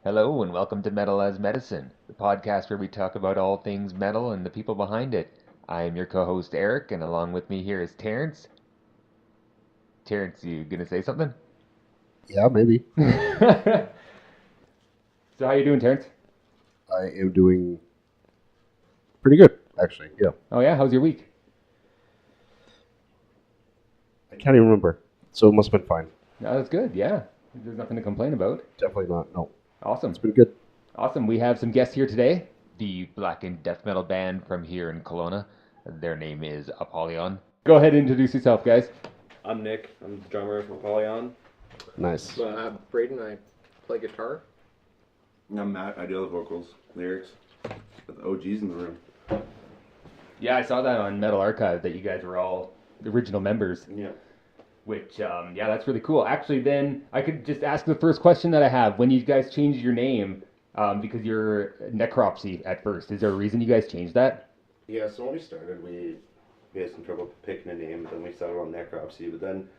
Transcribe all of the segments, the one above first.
Hello and welcome to Metal as Medicine, the podcast where we talk about all things metal and the people behind it. I am your co-host Eric, and along with me here is Terrence. Terrence, you gonna say something? Yeah, maybe. So how you doing, Terrence? I am doing pretty good, actually. Yeah. Oh yeah, how's your week? I can't even remember, so it must have been fine. No, that's good. Yeah, there's nothing to complain about. Definitely not. No, Awesome, it's been good. awesome. We have some guests here today. The black and death metal band from here in Kelowna. Their name is Apollyon. Go ahead and introduce yourself, guys. I'm Nick. I'm the drummer of Apollyon. Nice. Braden, I play guitar. I'm Matt. I do all the vocals, lyrics, with the OGs in the room. Yeah, I saw that on Metal Archive that you guys were all the original members. Yeah. Which, yeah, that's really cool. Actually, then I could just ask the first question that I have. When you guys changed your name, because you're Necropsy at first, is there a reason you guys changed that? Yeah, so when we started, we had some trouble picking a name, then we settled on Necropsy, but then,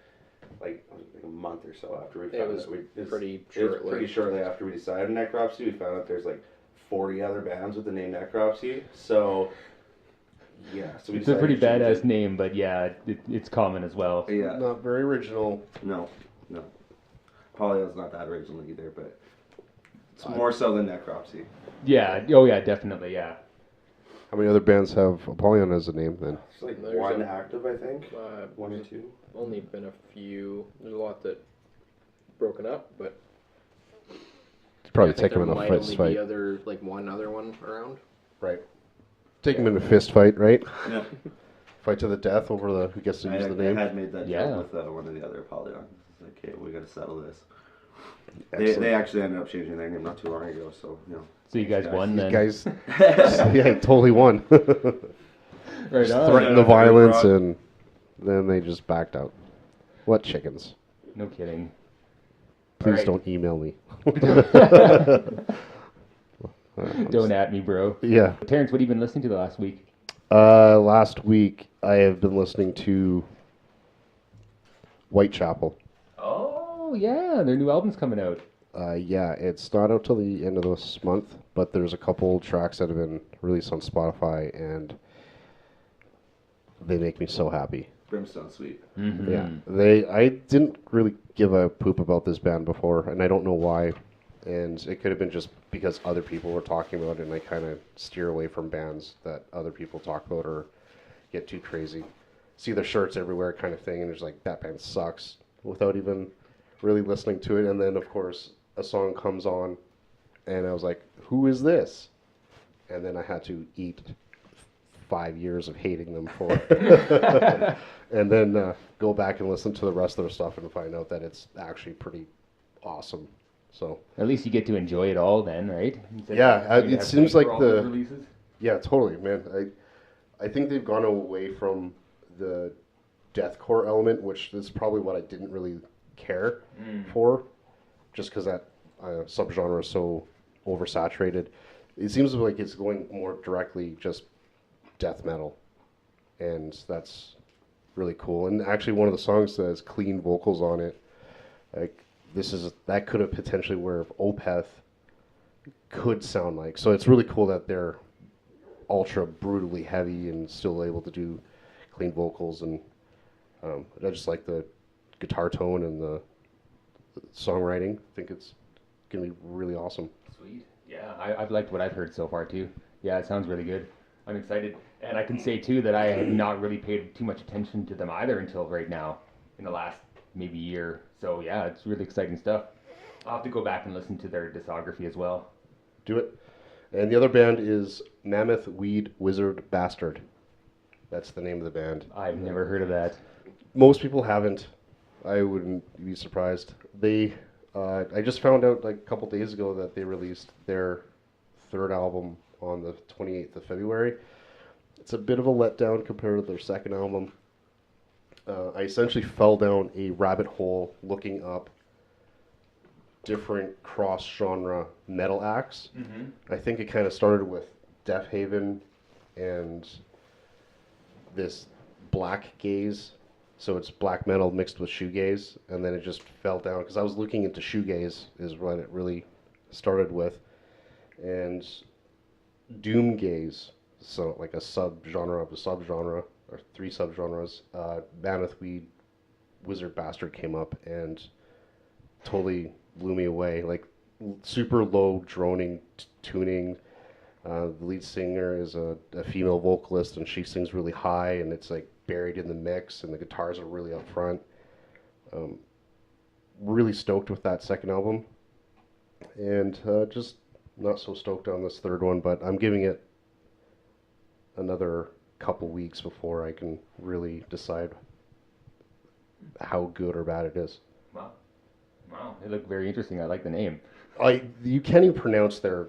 like a month or so after we found was it, pretty shortly after we decided Necropsy, we found out there's like 40 other bands with the name Necropsy, so... Yeah, so we It's a pretty decided to change badass name, but yeah, it's common as well. it. Yeah. Not very original. No. Polyon's not that original either, but it's more so than Necropsy. Yeah, oh yeah, definitely, yeah. How many other bands have Apollyon as a name then? It's like There's one a- active, I think. One or two. Only been a few. There's a lot that broken up, but It's probably I think take them in there a might fist only be fight. one other one around. Right. Take them in a fist fight, right? Yeah. Fight to the death over the who gets to use the name. I had made that Yeah. joke with one of the other Apollyon. It's like, okay, we got to settle this. Excellent. They actually ended up changing their name not too long ago, so you know. So you guys won You then? guys, yeah, totally won. Right on. Threatened the violence, and then they just backed out. What chickens? No kidding. Please Alright. don't email me. Don't at me, bro. Yeah. Terrence, what have you been listening to the last week? Last week I have been listening to Whitechapel. Oh, yeah, their new album's coming out. Yeah, it's not out till the end of this month, but there's a couple tracks that have been released on Spotify, and they make me so happy. Brimstone Sweet. Mm-hmm. Yeah, I didn't really give a poop about this band before, and I don't know why. And it could have been just because other people were talking about it, and I kind of steer away from bands that other people talk about or get too crazy. See their shirts everywhere kind of thing, and it's like, that band sucks, without even really listening to it. And then, of course, a song comes on, and I was like, who is this? And then I had to eat 5 years of hating them for and then go back and listen to the rest of their stuff and find out that it's actually pretty awesome. So At least you get to enjoy it all then, right? Instead Yeah, of having to it have seems to wait like for all the- those releases. yeah, totally, man. I think they've gone away from the deathcore element, which is probably what I didn't really care for, just because that subgenre is so oversaturated. It seems like it's going more directly just death metal, and that's really cool. And actually, one of the songs that has clean vocals on it, like that could have potentially where Opeth could sound like. So it's really cool that they're ultra brutally heavy and still able to do clean vocals, and I just like the guitar tone and the songwriting. I think it's gonna be really awesome. Sweet. Yeah, I've liked what I've heard so far too. Yeah, it sounds really good. I'm excited. And I can say too that I have not really paid too much attention to them either until right now, in the last maybe year. So yeah, it's really exciting stuff. I'll have to go back and listen to their discography as well. Do it. And the other band is Mammoth Weed Wizard Bastard. That's the name of the band. I've never heard of that. Most people haven't. I wouldn't be surprised. I just found out like a couple days ago that they released their third album on the 28th of February. It's a bit of a letdown compared to their second album. I essentially fell down a rabbit hole looking up different cross-genre metal acts. I think it kind of started with Death Haven and this black gaze. So it's black metal mixed with shoegaze, and then it just fell down because I was looking into shoegaze is what it really started with, and doom gaze, so like a subgenre of a subgenre, or 3 subgenres. Mammoth Weed, Wizard Bastard came up and totally blew me away. Like super low droning tuning. The lead singer is a female vocalist, and she sings really high, and it's like buried in the mix, and the guitars are really up front. Really stoked with that second album, and just not so stoked on this third one, but I'm giving it another couple weeks before I can really decide how good or bad it is. Wow, they look very interesting. I like the name. You can't even pronounce their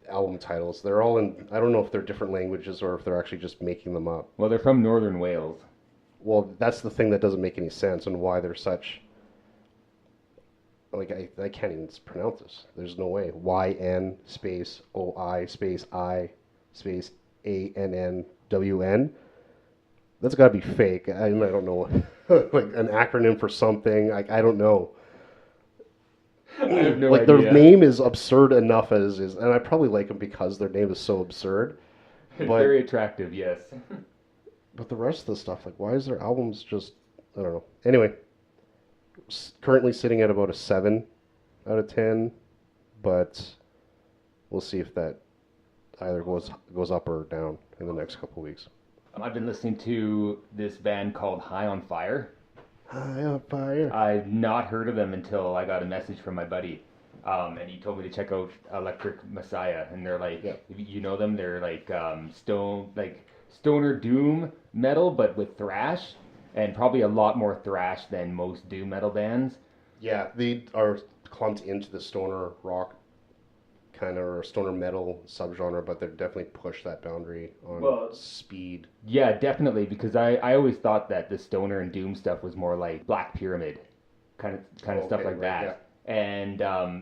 album titles. They're all in, I don't know if they're different languages or if they're actually just making them up. Well, they're from Northern Wales. Well, that's the thing that doesn't make any sense, and why they're such, like, I can't even pronounce this. There's no way. YN space OI space I space ANNWN. That's got to be fake. I don't know. Like an acronym for something. I don't know. I have no like idea. their name is absurd enough as is, and I probably like them because their name is so absurd. But, very attractive, yes. but the rest of the stuff, like, why is their albums just, I don't know. Anyway, currently sitting at about a 7 out of 10, but we'll see if that either goes up or down in the next couple of weeks. I've been listening to this band called High on Fire. High on Fire. I've not heard of them until I got a message from my buddy, and he told me to check out Electric Messiah, and they're like, you know them? They're like stoner doom metal, but with thrash, and probably a lot more thrash than most doom metal bands. Yeah, they are clumped into the stoner rock kind of, or stoner metal subgenre, but they've definitely pushed that boundary on speed. Yeah, definitely, because I always thought that the stoner and doom stuff was more like Black Pyramid, kind of stuff like that. Yeah. And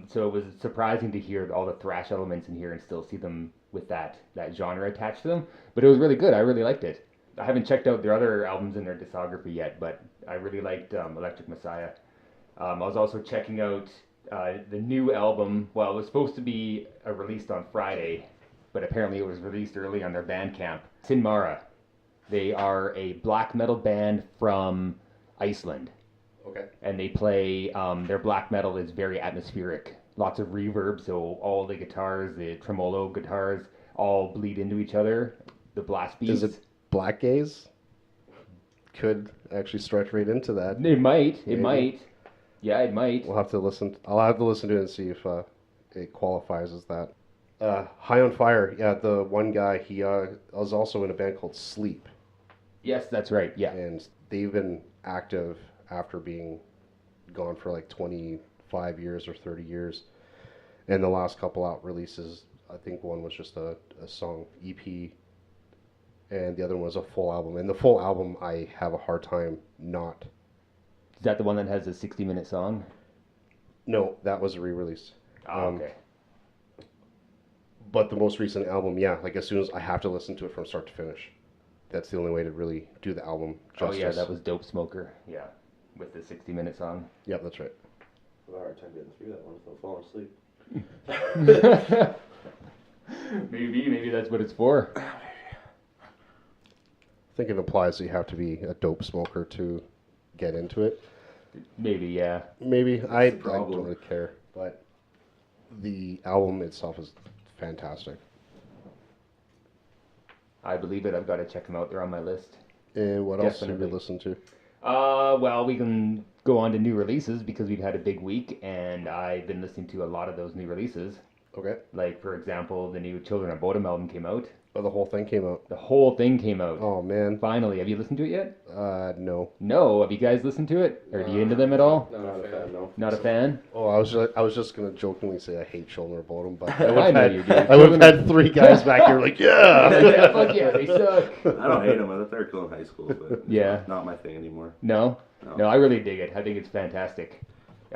so it was surprising to hear all the thrash elements in here and still see them with that genre attached to them. But it was really good. I really liked it. I haven't checked out their other albums in their discography yet, but I really liked Electric Messiah. I was also checking out the new album. Well, it was supposed to be released on Friday, but apparently it was released early on their Bandcamp. Sinmara. They are a black metal band from Iceland. Okay. And they play, their black metal is very atmospheric. Lots of reverb, so all the guitars, the tremolo guitars, all bleed into each other. The blast beats. Is it black gaze? Could actually stretch right into that. It might. It might. Yeah, it might. We'll have to listen. I'll have to listen to it and see if it qualifies as that. High on Fire. Yeah, the one guy, he was also in a band called Sleep. Yes, that's right. Yeah. And they've been active after being gone for like 25 years or 30 years. And the last couple out releases, I think one was just a song EP, and the other one was a full album. And the full album, I have a hard time not. Is that the one that has a 60-minute song? No, that was a re-release. Okay. But the most recent album, yeah, like as soon as I have to listen to it from start to finish. That's the only way to really do the album justice. Oh yeah, that was Dope Smoker. Yeah, with the 60-minute song. Yep, that's right. I have a hard time getting through that one without falling asleep. Maybe that's what it's for. I think it implies that you have to be a dope smoker to get into it. Maybe, yeah. Maybe. I don't really care. But the album itself is fantastic. I believe it. I've got to check them out. They're on my list. And what else have you listened to? Well, we can go on to new releases because we've had a big week, and I've been listening to a lot of those new releases. Okay. Like, for example, the new Children of Bodom album came out. Oh, the whole thing came out. The whole thing came out. Oh, man. Finally. Have you listened to it yet? No. No. Have you guys listened to it? Are you into them at all? Not a fan, no. Not a fan? Oh, I was just going to jokingly say I hate Children of Bodom, but I know you do. I would have had 3 guys back here like, yeah! Yeah, fuck yeah, they suck. I don't hate them. I thought they were cool in high school, but Yeah. not my thing anymore. No? No. No, I really dig it. I think it's fantastic.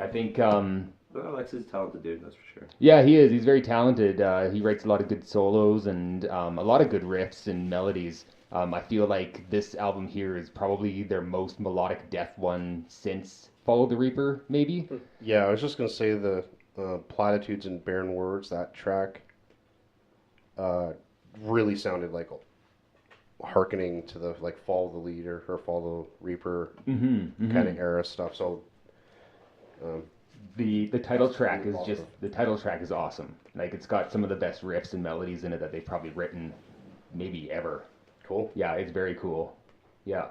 I think, But Alex is a talented dude, that's for sure. yeah, he is. He's very talented. He writes a lot of good solos and a lot of good riffs and melodies. I feel like this album here is probably their most melodic death one since Follow the Reaper, maybe. Yeah, I was just going to say the Platitudes and Barren Words, that track, really sounded like hearkening to the like Follow the Leader or Follow the Reaper kind of era stuff. So the title track is awesome. the title track is awesome. Like it's got some of the best riffs and melodies in it that they've probably written maybe ever. Cool. Yeah, it's very cool. Yeah.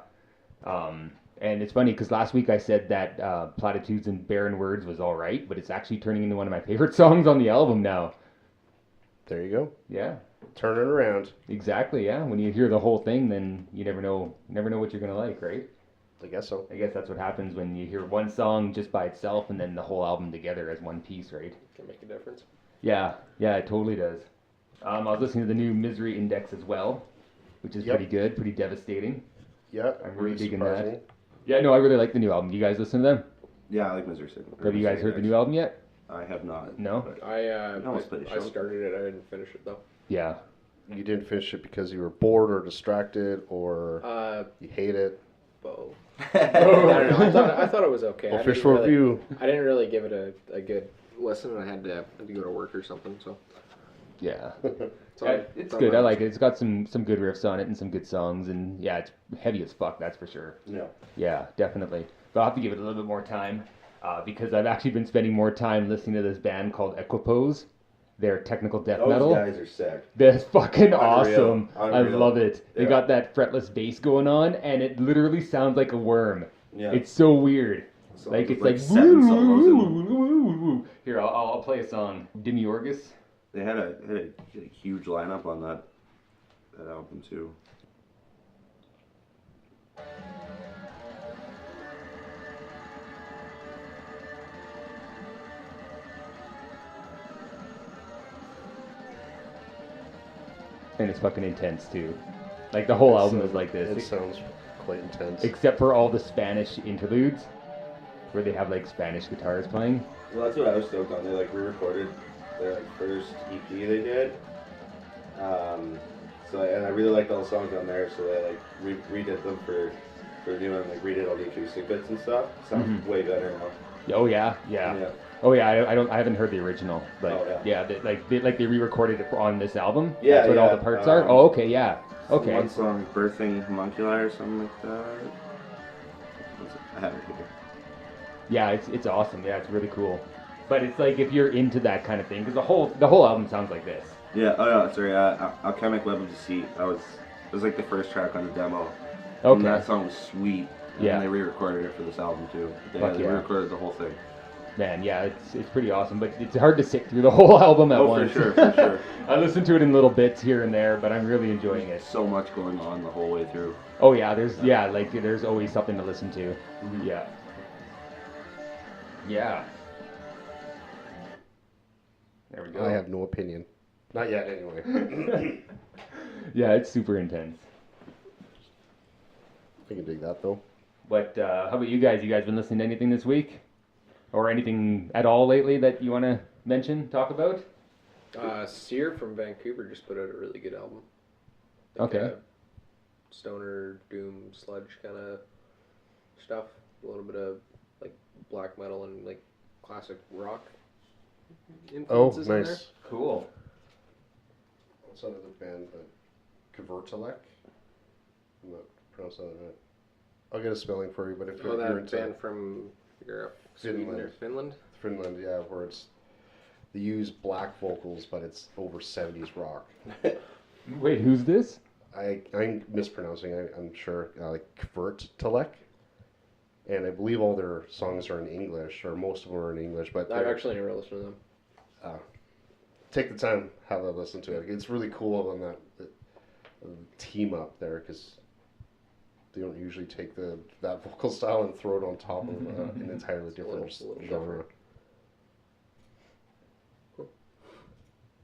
And it's funny because last week I said that Platitudes and Barren Words was all right, but it's actually turning into one of my favorite songs on the album now. There you go. Yeah. Turn it around. Exactly, yeah. When you hear the whole thing, then you never know what you're going to like, right? I guess so. I guess that's what happens when you hear one song just by itself and then the whole album together as one piece, right? Can make a difference. Yeah, it totally does. I was listening to the new Misery Index as well, which is pretty good, pretty devastating. Yeah, I'm really digging surprising. that. Yeah, no, I really like the new album. You guys listen to them? Yeah, I like Misery Signal. Have you guys heard the new album yet? I have not. No? But I almost played a show. started it. I didn't finish it though. Yeah. You didn't finish it because you were bored or distracted or you hate it. Both. I don't know. I thought it was okay. Official review. I didn't really give it a good listen, and I had to go to work or something. So Yeah. it's It's good. I like it. It's got some good riffs on it and some good songs, and yeah, it's heavy as fuck, that's for sure. Yeah. Yeah, definitely. But I'll have to give it a little bit more time because I've actually been spending more time listening to this band called Equipoise. They're technical death metal. Those guys are sick. That's fucking Unreal. awesome. I Unreal. love it. They Yeah. got that fretless bass going on, and it literally sounds like a worm. Yeah. It's so weird. So Like it's like like seven solos in- Here, I'll play a song. Demiurgus. They had a huge lineup on that album too. And it's fucking intense too. Like the whole album is like this. It sounds quite intense. Except for all the Spanish interludes, where they have like Spanish guitars playing. Well, that's what I was stoked on. They like re-recorded their like first EP they did. And I really liked all the songs on there, so they like redid them for the new one, like redid all the acoustic bits and stuff. Sounds way better now. Oh yeah. Oh yeah, I haven't heard the original, but Oh, yeah, they re-recorded it on this album. Yeah, That's what all yeah, the parts are. Oh okay, yeah, okay. One song, Birthing Homunculi or something like that. I have it here. Yeah, it's awesome. Yeah, it's really cool. But it's like if you're into that kind of thing, because the whole album sounds like this. Yeah. Oh no, sorry. Alchemic Web of Deceit. It was like the first track on the demo. Okay. And that song was sweet. And Yeah. they re-recorded it for this album too. They Fuck yeah. re-recorded the whole thing. Man, yeah, it's pretty awesome, but it's hard to sit through the whole album at once. For sure. I listened to it in little bits here and there, but I'm really enjoying it. So much going on the whole way through. Oh yeah, there's always something to listen to. Mhm. Yeah. Yeah. There we go. I have no opinion. Not yet, anyway. Yeah, it's super intense. I can dig that, though. But how about you guys? You guys been listening to anything this week? Or anything at all lately that you want to talk about? Sear from Vancouver just put out a really good album. Okay. Stoner, doom, sludge kind of stuff. A little bit of like black metal and like classic rock Oh, influences in there. nice. Cool. What's another band? Kvertilek? I'm not pronouncing that right. I'll get a spelling for you, but if Oh, you're that into band from Europe, Sweden or Finland. Finland, yeah, where they use black vocals, but it's over 70s rock. Wait, who's this? I'm mispronouncing. I'm sure. Like Kvertilek, and I believe all their songs are in English, or most of them are in English. But I've actually never listened to them. take the time, have a listen to it. It's really cool on that team up there because they don't usually take that vocal style and throw it on top of an entirely different little genre.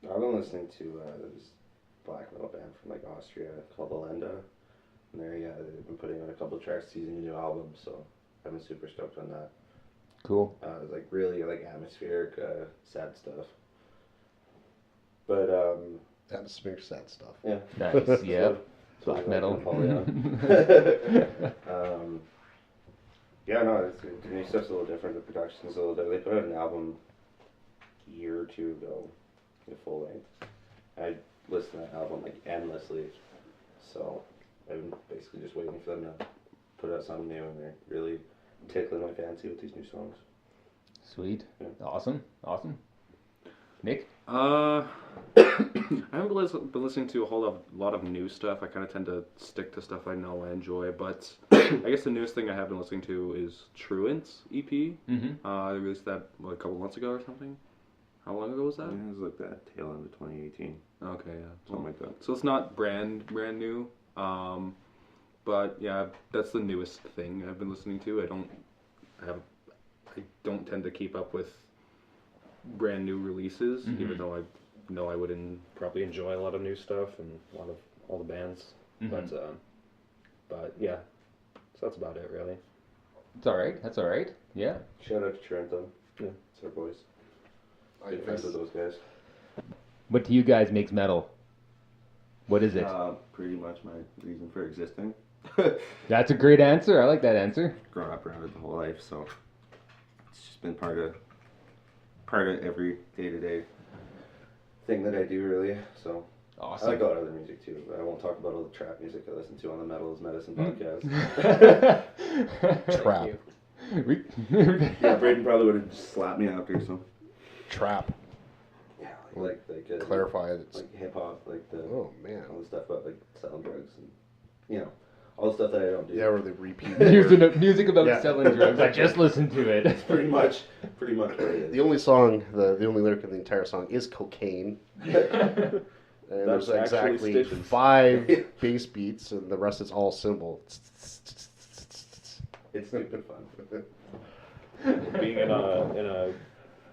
I've been listening to this black metal band from like Austria called Alenda. And they've been putting out a couple tracks, teasing a new album, so I've been super stoked on that. Cool. It's like really like atmospheric, sad stuff. But Atmospheric sad stuff. yeah. Nice. Yeah. So Black like metal. Apollyon. Yeah, no, the new stuff's a little different. The production's a little different. They put out an album year or two ago, the full length. I listened to that album like endlessly, so I'm basically just waiting for them to put out something new, and they're really tickling my fancy with these new songs. Sweet. Yeah. Awesome. Nick? I haven't been listening to a whole lot of new stuff. I kind of tend to stick to stuff I know I enjoy, but I guess the newest thing I have been listening to is Truant's EP. Mm-hmm. I released that a couple months ago or something. How long ago was that? Yeah, it was like that tail end of 2018, Okay, yeah. something like that. So it's not brand new, but yeah, that's the newest thing I've been listening to. I don't tend to keep up with brand new releases, even though I know I would probably enjoy a lot of new stuff and a lot of all the bands. But yeah, so that's about it really. It's all right. That's all right. Yeah. Shout out to Toronto. Yeah. It's our boys. Good friends with those guys. What to you guys makes metal? What is it? Pretty much my reason for existing. That's a great answer. I like that answer. Grown up around it the whole life, so it's just been part of every day-to-day thing that I do, really. So Awesome. I like a lot of other music too, but I won't talk about all the trap music I listen to on the Metal is Medicine podcast. Trap. Yeah, Braden probably would have just slapped me after, so. Trap. Yeah, like Clarify it's. like hip hop, like the Oh man. all the stuff about like selling drugs and all the stuff that I don't do. Yeah, or they repeat. Music about Yeah. selling drugs. I just listened to it. It's pretty much what it is. The only song, the only lyric of the entire song is cocaine. And That's there's actually exactly stitches. 5 bass beats, and the rest is all cymbal. It's stupid fun. Being in a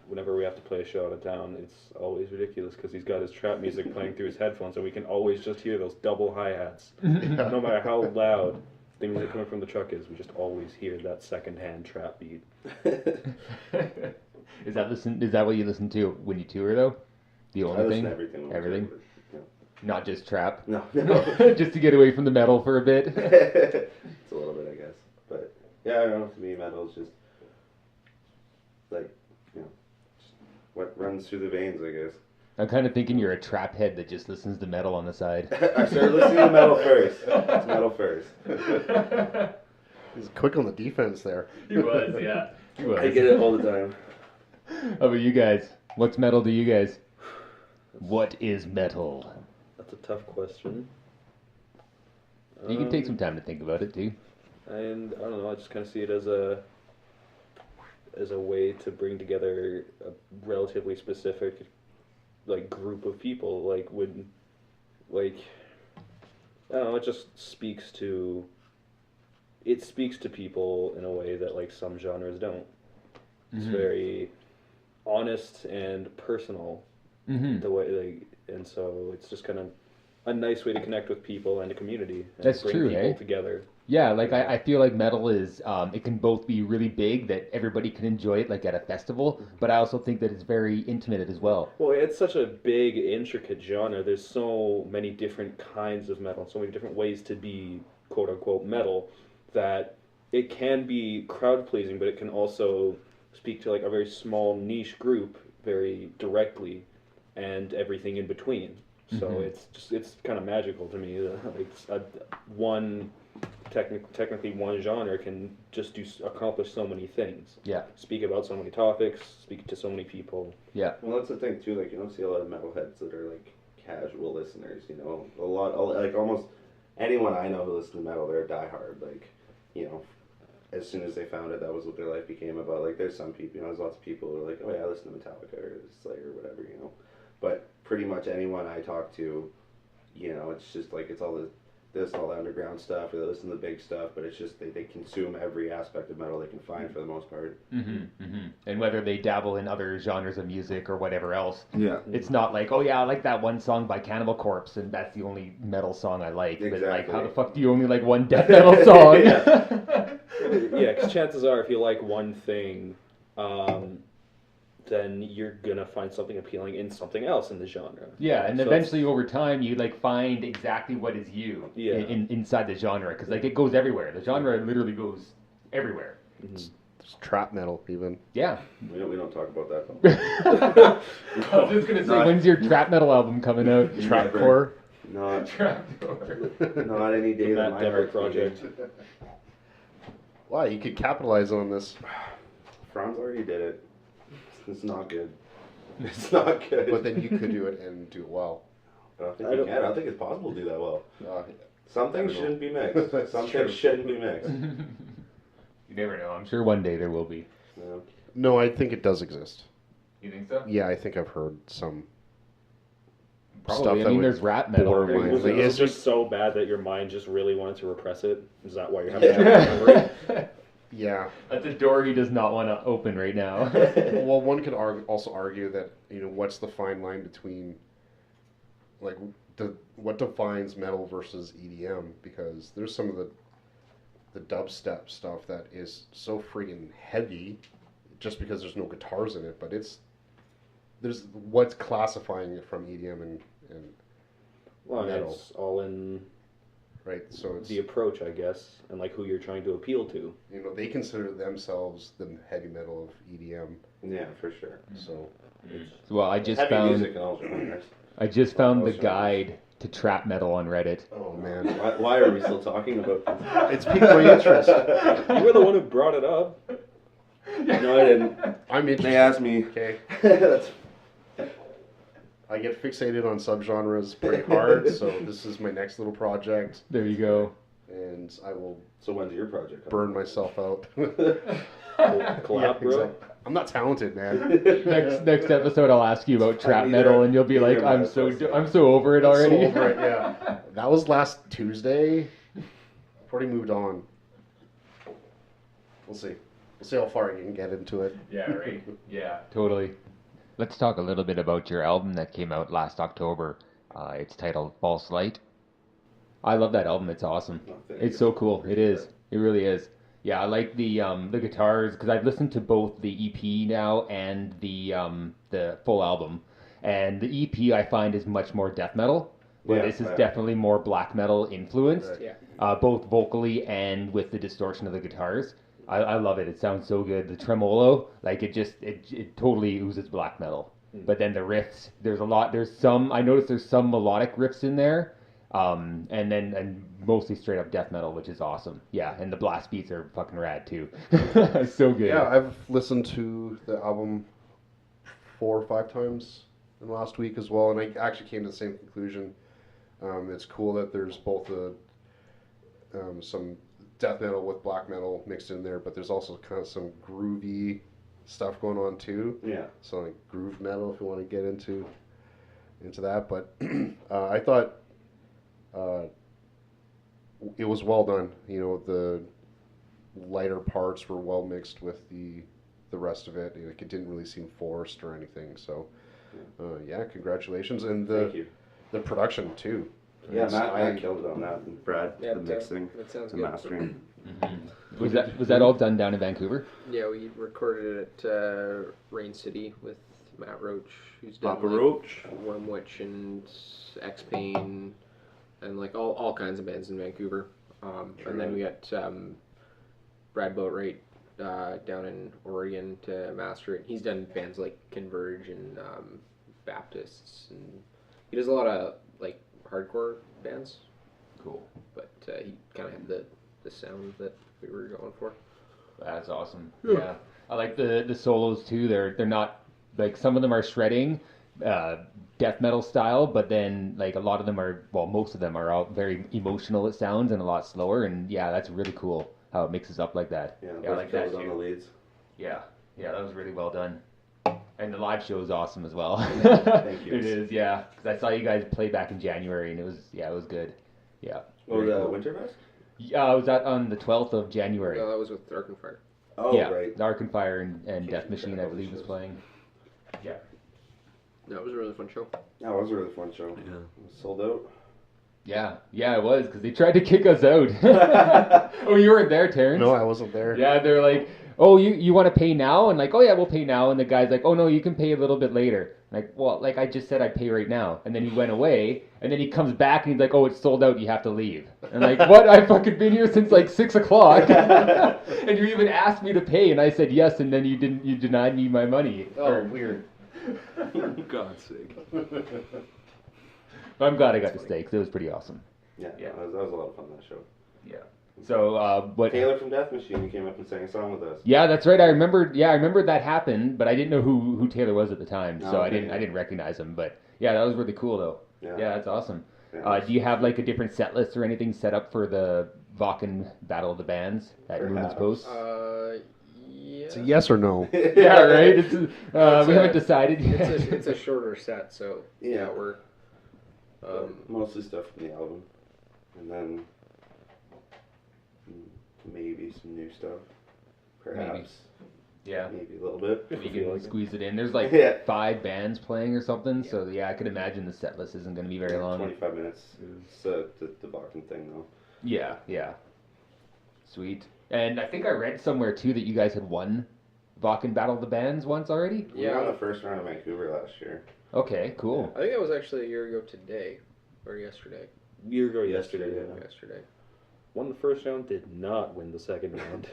whenever we have to play a show out of town, it's always ridiculous because he's got his trap music playing through his headphones, and we can always just hear those double hi-hats. No matter how loud the music coming from the truck is, we just always hear that second-hand trap beat. Is that what you listen to when you tour though? The I only listen thing? to everything. when I Everything? tour, but, Not just trap? No. Just to get away from the metal for a bit? It's a little bit, I guess. But yeah, I don't know. To me, metal is just like just what runs through the veins, I guess. I'm kind of thinking you're a trap head that just listens to metal on the side. I started listening to metal first. It's metal first. He's quick on the defense there. He was, yeah. He was. I get it all the time. How about you guys? What's metal to you guys? What is metal? That's a tough question. You can take some time to think about it too. And I don't know, I just kind of see it as a way to bring together a relatively specific group of people. I don't know, it just speaks to people in a way that some genres don't. It's very honest and personal, the way and so it's just kind of a nice way to connect with people and a community and That's bring true, people eh? together. Yeah, I feel like metal is, it can both be really big, that everybody can enjoy it at a festival, but I also think that it's very intimate as well. Well, it's such a big, intricate genre. There's so many different kinds of metal, so many different ways to be quote-unquote metal, that it can be crowd-pleasing, but it can also speak to a very small niche group very directly, and everything in between. So it's kind of magical to me. Technically one genre can just accomplish so many things. Yeah. Speak about so many topics, speak to so many people. Yeah. Well, that's the thing too. You don't see a lot of metalheads that are casual listeners. Almost anyone I know who listens to metal, they're a diehard. As soon as they found it, that was what their life became about. There's some people, there's lots of people who are oh yeah, I listen to Metallica or Slayer or whatever, But pretty much anyone I talk to, it's just it's all the underground stuff, or they listen to the big stuff, but it's just they consume every aspect of metal they can find for the most part. And whether they dabble in other genres of music or whatever else, Yeah. it's not oh yeah, I like that one song by Cannibal Corpse, and that's the only metal song I like. Exactly. But how the fuck do you only like one death metal song? Yeah, because chances are, if you like one thing, then you're gonna find something appealing in something else in the genre. Yeah, and So eventually over time you find exactly what is you inside the genre, because it goes everywhere. The genre literally goes everywhere. trap metal even. Yeah. We don't talk about that though. I was just gonna say, when's your trap metal album coming out? Trapcore. Not Trapcore. not any day that Matt my Dever heart project. Wow, you could capitalize on this. Franz already did it. It's not good. It's not good. But then you could do it and do it well. I don't think you can. I don't think it's possible to do that well. Some things shouldn't be mixed. Some True. things shouldn't be mixed. You never know. I'm sure one day there will be. No. No, I think it does exist. You think so? Yeah, I think I've heard some Probably. stuff I that mean, would there's rap metal. bore There's- my- Was Like, it it's just so bad that your mind just really wanted to repress it? Is that why you're having that memory? Yeah. That's a door he does not want to open right now. Well, one could also argue that, what's the fine line between, like, what defines metal versus EDM? Because there's some of the dubstep stuff that is so friggin' heavy, just because there's no guitars in it. But there's what's classifying it from EDM and Well, metal. it's all in right. So it's the approach, I guess, and like who you're trying to appeal to. they consider themselves the heavy metal of EDM. Yeah, for sure. So Well, I just Heavy found music and all genres. the guide to trap metal on Reddit. oh man, Why are we still talking about this? it's piqued my interest. You were the one who brought it up. No, I didn't. I'm interested. They asked me. Okay. That's I get fixated on subgenres pretty hard, so this is my next little project, There you go. and I will So when's your project? burn myself out. Collab, bro. exactly. I'm not talented, man. Next episode, I'll ask you about trap Neither- metal, and you'll be like, neither "I'm am I, so so- I'm so over it already." So over it, yeah. That was last Tuesday. I've already moved on. We'll see. We'll see how far I can get into it. Yeah, right. Yeah, totally. Let's talk a little bit about your album that came out last October. It's titled False Light. I love that album. It's awesome. Oh, thank It's you. so cool. It is. It really is. Yeah, I like the guitars because I've listened to both the EP now and the full album. And the EP I find is much more death metal, but Yeah, this is yeah. definitely more black metal influenced, Right. Yeah. both vocally and with the distortion of the guitars. I love it. It sounds so good. The tremolo, like it totally oozes black metal. But then the riffs, I noticed there's some melodic riffs in there, and mostly straight up death metal, which is awesome. Yeah, and the blast beats are fucking rad too. So good. Yeah, I've listened to the album 4 or 5 times in the last week as well, and I actually came to the same conclusion. It's cool that there's both some death metal with black metal mixed in there, but there's also kind of some groovy stuff going on too. Yeah. So like groove metal, if you want to get into that. But I thought it was well done. The lighter parts were well mixed with the rest of it. Like, it didn't really seem forced or anything. So yeah, congratulations, and Thank you. the production too. Yeah, It's- Matt killed it on that. And Brad, Yeah, the that mixing, sounds the good. mastering. Was that all done down in Vancouver? Yeah, we recorded it at Rain City with Matt Roach, who's done Papa like, Roach. Worm Witch and X Pain, and like all kinds of bands in Vancouver. And then we got Brad Boatwright down in Oregon to master it. He's done bands like Converge and Baptists, and he does a lot of like hardcore bands. Cool. But he kind of had the sound that we were going for. That's awesome. Yeah. I like the solos too. They're not like, some of them are shredding, death metal style, but then like a lot of them are, well, most of them are all very emotional. It sounds, and a lot slower. And yeah, that's really cool how it mixes up like that. Yeah, I like that on the too. leads. Yeah, that was really well done. And the live show is awesome as well. Thank you. It is, yeah. Because I saw you guys play back in January, and it was good. Yeah. Oh, Very the cool. Winterfest? Yeah, I was at on the 12th of January. No, that was with Dark and Fire. Oh, yeah, right. Dark and Fire and Can't Death keep Machine, track I of believe, the was shows. playing. Yeah. No, it was a really fun show. That was a really fun show. Yeah. Sold out. Yeah, it was, because they tried to kick us out. Oh, you weren't there, Terrence? No, I wasn't there. Yeah, they're like, oh, you want to pay now? And like, oh yeah, we'll pay now. And the guy's like, oh no, you can pay a little bit later. Like, well, like I just said, I'd pay right now. And then he went away, and then he comes back and he's like, oh, it's sold out. You have to leave. And like, what? I've fucking been here since like 6 o'clock, and you even asked me to pay, and I said yes, and then you didn't. You denied me my money. Oh, weird. For God's sake. But I'm glad I got to stay because it was pretty awesome. Yeah, Yeah. that was a lot of fun, that show. Yeah. So what? Taylor from Death Machine, you came up and sang a song with us. Yeah, that's right. I remembered. Yeah, I remembered that happened, but I didn't know who Taylor was at the time, so I Okay. didn't recognize him. But yeah, that was really cool though. Yeah. Yeah, that's awesome. Yeah. Do you have like a different set list or anything set up for the Vakken Battle of the Bands at Moon's Perhaps. Post? Yeah. It's a yes or no. Yeah, right. It's, we haven't decided yet. It's a shorter set, so yeah, we're Mostly stuff from the album. And then maybe some new stuff. Perhaps. Yeah. Maybe a little bit. We can squeeze it in. There's like Yeah. 5 bands playing or something, so yeah, I could imagine the set list isn't going to be very long. 25 minutes. It's the Vakken thing, though. Yeah, yeah. Sweet. And I think I read somewhere too that you guys had won Vakken Battle of the Bands once already? We were on the first round of Vancouver last year. Okay, cool. I think that was actually a year ago today, or yesterday. Year ago yesterday. Yesterday, Yeah. Yesterday. Won the first round, did not win the second round.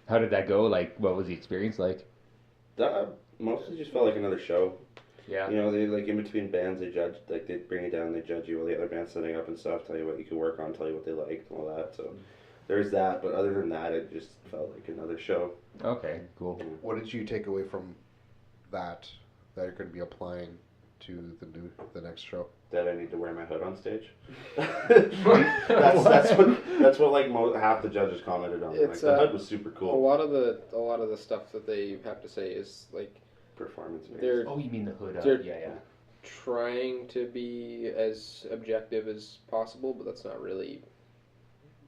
How did that go? Like, what was the experience like? That mostly just felt like another show. Yeah. You know, they like in between bands, they judge, like they bring you down, they judge you while the other band's setting up and stuff, tell you what you can work on, tell you what they liked and all that. So there's that, but other than that, it just felt like another show. Okay, cool. What did you take away from that you're going to be applying to the next show? That I need to wear my hood on stage. that's what like half the judges commented on. Like It's, the hood was super A cool. lot of the stuff that they have to say is like Performance based. they're Oh, you mean the hood up? They're- Yeah. trying to be as objective as possible, but that's not really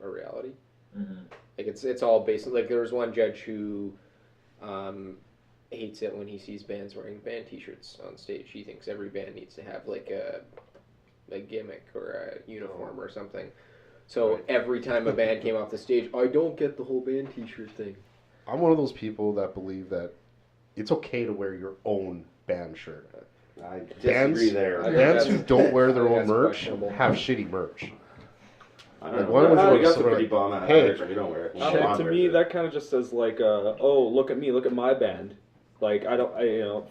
a reality. Mm-hmm. Like it's all based like there was one judge who hates it when he sees bands wearing band T-shirts on stage. He thinks every band needs to have like a gimmick or a uniform or something. So every time a band came off the stage, I don't get the whole band T-shirt thing. I'm one of those people that believe that it's okay to wear your own band shirt. I disagree Bands, there. I think bands who that's- don't wear I their think on that's merch questionable. have shitty merch. I Like, don't why know. would you I want got to some sort pretty of- bomb ass Hey. merch if you don't wear it. Shit, Blonde to wears me, it. that kind of just says like, oh, look at me, look at my band. Like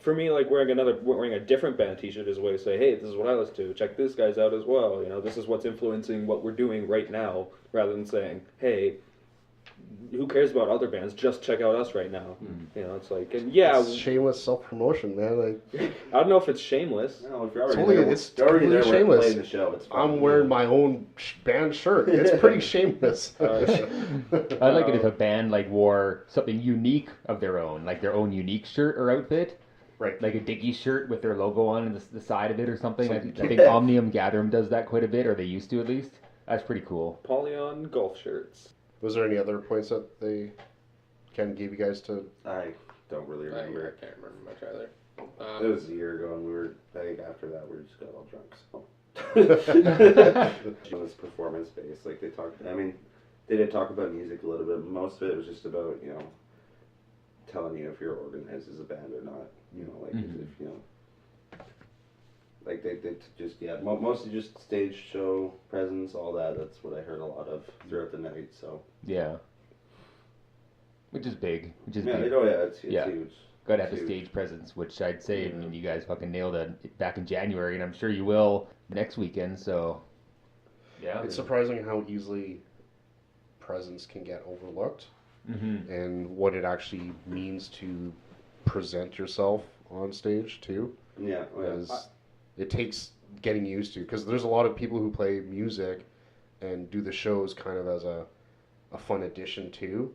for me, like wearing a different band T-shirt is a way to say, hey, this is what I listen to. Check this guy's out as well. You know, this is what's influencing what we're doing right now, rather than saying, hey, who cares about other bands? Just check out us right now. You know, it's like, and yeah, It's shameless self-promotion, man. Like, I don't know if it's shameless. No, if you're already Totally- there, it's you're already there totally we're shameless. playing the show. It's fine. I'm wearing my own band shirt. It's pretty shameless. I like it if a band like wore something unique of their own, like their own unique shirt or outfit. Right. Like a Dickie shirt with their logo on the side of it or something. I think Omnium Gatherum does that quite a bit, or they used to at least. That's pretty cool. Apollyon golf shirts. Was there any other points that Ken gave you guys to? I don't really I remember. can't remember much either. It was a year ago, and I think after that, we just got all drunk. So. It was performance based. Like they talked. I mean, they did talk about music a little bit. Most of it was just about telling you if you're organized as a band or not. You know, like if like they just mostly just stage show presence, all that. That's what I heard a lot of throughout the night. So Yeah. Which is big. Which is yeah, big. it's Yeah. huge. Gotta have the Huge. stage presence, which I'd say, I mean, you guys fucking nailed it back in January, and I'm sure you will next weekend, so. Yeah. It's surprising how easily presence can get overlooked, Mm-hmm. and what it actually means to present yourself on stage too. Yeah, Is it takes getting used to, because there's a lot of people who play music and do the shows kind of as a fun addition too,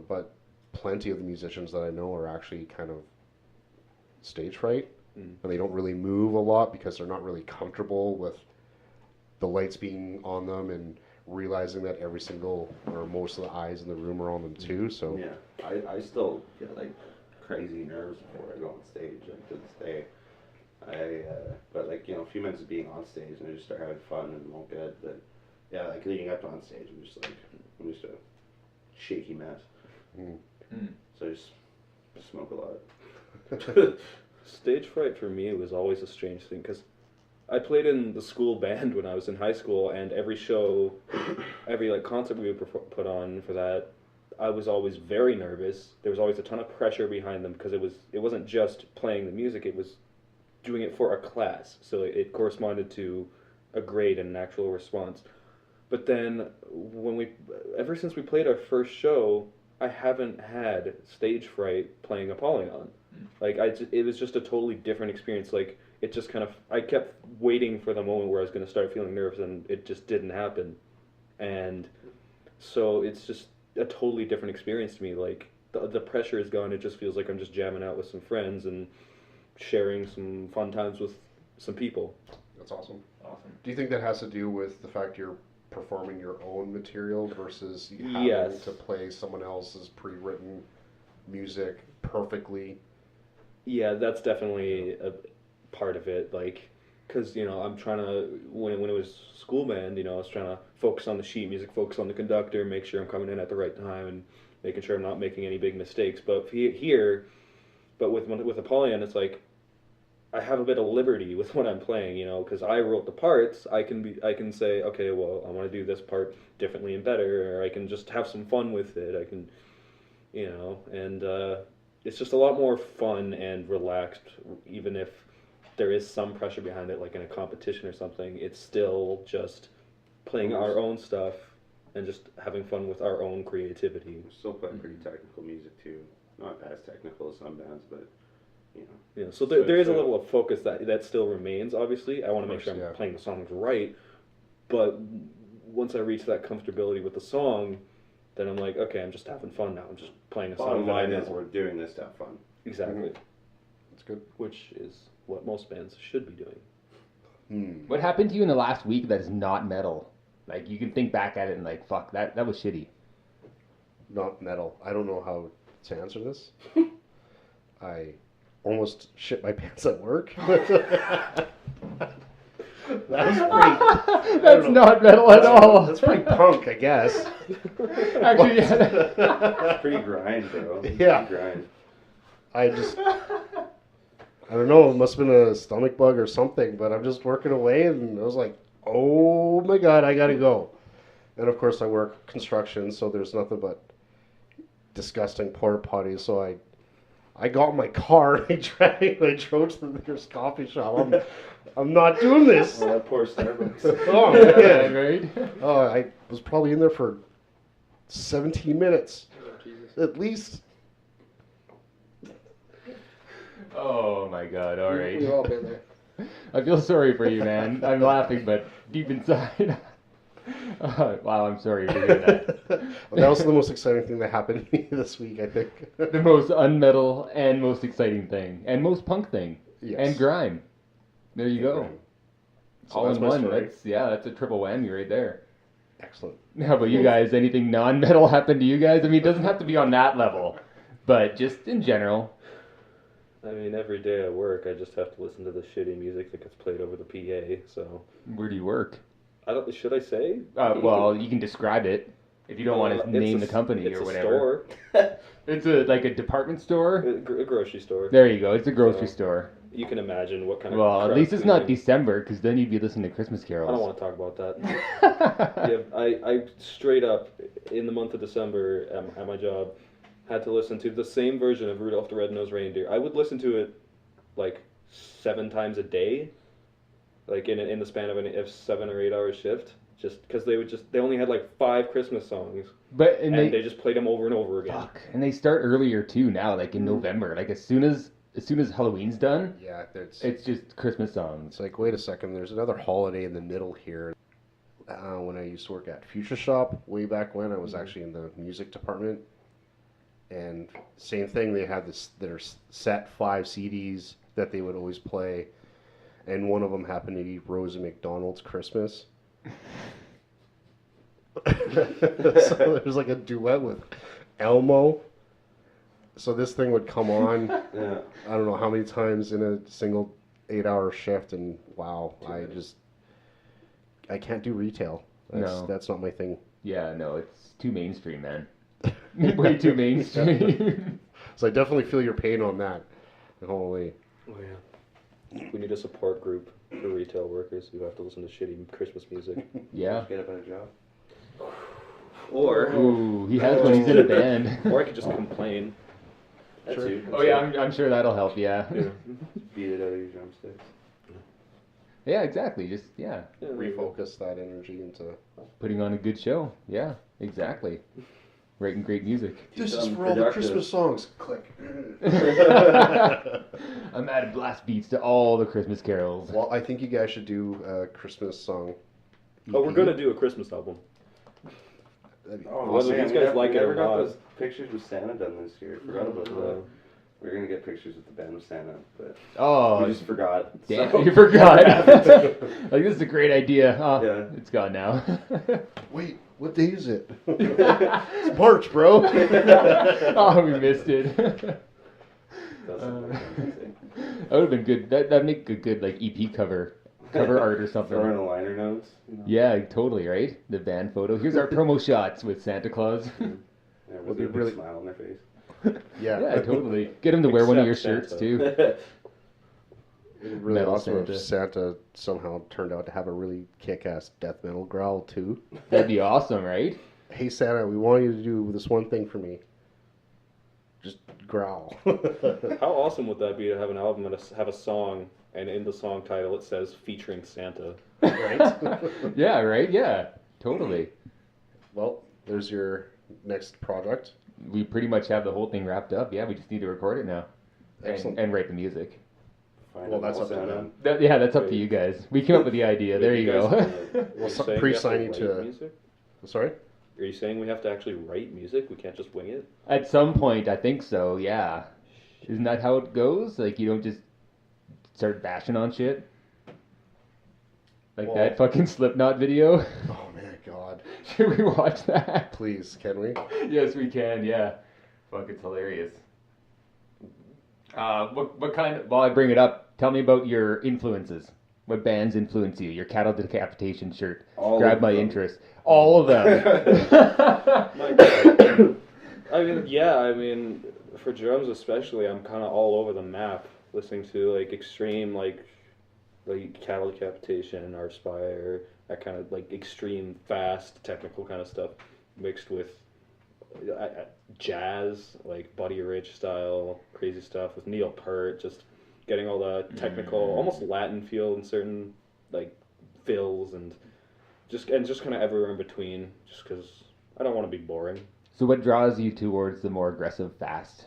but plenty of the musicians that I know are actually kind of stage fright, and they don't really move a lot because they're not really comfortable with the lights being on them and realizing that every single or most of the eyes in the room are on them too. So yeah. I still get like crazy nerves before I go on stage, like to this day. But like a few minutes of being on stage and I just start having fun and I'm all good. But yeah, like leading up to on stage, I'm just a shaky mess. So I just smoke a lot. Stage fright for me was always a strange thing because I played in the school band when I was in high school, and every show, every like concert we would put on for that, I was always very nervous. There was always a ton of pressure behind them because it wasn't just playing the music; it was doing it for a class, so it corresponded to a grade and an actual response. But then ever since we played our first show, I haven't had stage fright playing Apollyon. Like it was just a totally different experience. Like it just kind of, I kept waiting for the moment where I was going to start feeling nervous, and it just didn't happen. And so it's just a totally different experience to me. Like the pressure is gone. It just feels like I'm just jamming out with some friends and sharing some fun times with some people. That's awesome. Awesome. Do you think that has to do with the fact you're performing your own material versus you having Yes. to play someone else's pre-written music perfectly? Yeah, that's definitely a part of it. Like, because I'm trying to when it was school band, I was trying to focus on the sheet music, focus on the conductor, make sure I'm coming in at the right time, and making sure I'm not making any big mistakes. But with Apollyon, it's like I have a bit of liberty with what I'm playing, because I wrote the parts. I can say, okay, well, I want to do this part differently and better, or I can just have some fun with it. I can, and it's just a lot more fun and relaxed, even if there is some pressure behind it, like in a competition or something. It's still just playing our own stuff and just having fun with our own creativity. We still play pretty technical music too. Not as technical as some bands, but Yeah, so there is a level of focus that still remains, obviously. I want to make sure I'm yeah. playing the songs right, but once I reach that comfortability with the song, then I'm like, okay, I'm just having fun now. I'm just playing a bottom song line live. is we're doing this to have fun. Exactly. That's good. Which is what most bands should be doing. What happened to you in the last week that is not metal? Like, you can think back at it and like, fuck, that was shitty. Not metal. I don't know how to answer this. I almost shit my pants at work. That was pretty... That's not metal at all. That's pretty punk, I guess. Actually, yeah. It's pretty grind, bro. Yeah. Pretty grind. I don't know, it must have been a stomach bug or something, but I'm just working away and I was like, oh my god, I gotta go. And of course I work construction, so there's nothing but disgusting porta potties, so I got in my car and I drove to the nearest coffee shop. I'm not doing this. Oh, that poor Starbucks. Oh Yeah, man. right? Oh, I was probably in there for 17 minutes. At least. Oh my god, alright. We've all been there. I feel sorry for you, man. I'm laughing, but deep inside... wow, I'm sorry for hearing that. That was the most exciting thing that happened to me this week, I think. The most unmetal and most exciting thing. And most punk thing. Yes. And grime. There you go. So All that's in my one. story. That's a triple whammy right there. Excellent. How about you guys? Anything non-metal happen to you guys? I mean, it doesn't have to be on that level, but just in general. I mean, every day at work, I just have to listen to the shitty music that gets played over the PA, so... Where do you work? Should I say? Well, you can describe it if you don't want to name the company it's or a whatever. Store. It's like a department store. A grocery store. There you go. It's a grocery So, store. You can imagine what kind of. Well, at crowd's least it's gonna not be. December, because then you'd be listening to Christmas I carols. don't want to talk about that. Yeah, I straight up in the month of December at my job had to listen to the same version of Rudolph the Red-Nosed Reindeer. I would listen to it like 7 times a day, like in the span of a 7 or 8 hour shift. Just because they only had like 5 Christmas songs, But and they just played them over and over again. fuck, and they start earlier too now, like in November. Like as soon as Halloween's done, Yeah, it's just Christmas songs. it's like, wait a second, there's another holiday in the middle here. When I used to work at Future Shop, way back when, I was actually in the music department. And same thing, they had their set 5 CDs that they would always play. And one of them happened to be Rosie McDonald's Christmas. So there's like a duet with Elmo. So this thing would come on, Yeah. I don't know how many times in a single 8-hour shift, and wow, I can't do retail. That's not my thing. Yeah, no, it's too mainstream, man. Way too mainstream. So I definitely feel your pain on that. Holy. Oh yeah. We need a support group for retail workers who have to listen to shitty Christmas music. Yeah. Get a better job. Or Ooh, he has when he's in a band. or I could just complain. That's Sure. you. Oh yeah, I'm sure that'll help. Yeah. Yeah. Beat it out of your drumsticks. Yeah, exactly. Just Refocus that energy into. putting on a good show. Yeah, exactly. Writing great music. This Keep is them for all the productive. Christmas songs. Click. I'm adding blast beats to all the Christmas carols. Well, I think you guys should do a Christmas song. Oh, we're EP. gonna do a Christmas album. That'd be Oh, Whether man, these we guys never- like we it or never got not. those pictures with Santa done this year. Forgot about that. We were gonna get pictures with the band with Santa, but Oh, we just forgot. damn, so- you forgot. Like, this is a great idea. Oh, Yeah. it's gone now. Wait, what day is it? It's March, bro. Oh, we missed it. That's amazing. That would have been good. That'd make a good like EP cover art or something. Throw in a liner notes. You know? Yeah, totally, right? The band photo. Here's our promo shots with Santa Claus. Yeah, Would with be a big really- smile on their face. Yeah. Yeah, totally. Get him to wear one of your Except shirts Santa. too. It'd be really Metal awesome Santa. if Santa somehow turned out to have a really kick-ass death metal growl too. That'd be awesome, right? Hey Santa, we want you to do this one thing for me. Just growl. How awesome would that be to have an album and have a song, and in the song title it says featuring Santa? Right? Yeah, right? Yeah, totally. Well, there's your next project. We pretty much have the whole thing wrapped up. Yeah, we just need to record it now. Excellent. And write the music. Find Well, a that's little up to Santa. them. Yeah, that's up to you guys. We came up with the idea. There you go. Well, Are you some saying we have pre-signing write to- music? Sorry? Are you saying we have to actually write music? We can't just wing it? At some point, I think so, yeah. Isn't that how it goes? Like, you don't just start bashing on shit? Like Well- that fucking Slipknot video? Oh man, God. Should we watch that? Please, can we? Yes, we can, yeah. Fuck, it's hilarious. What kind of, while I bring it up, tell me about your influences. What bands influence you? Your cattle decapitation shirt. All Grab of my them. interest. All of them. My God. I mean, for drums especially, I'm kind of all over the map, listening to like extreme, like cattle decapitation, Arspire, that kind of like extreme, fast, technical kind of stuff, mixed with jazz, like Buddy Rich style, crazy stuff with Neil Peart, just getting all the technical, almost Latin feel in certain like fills and just kind of everywhere in between, just because I don't want to be boring. So what draws you towards the more aggressive, fast?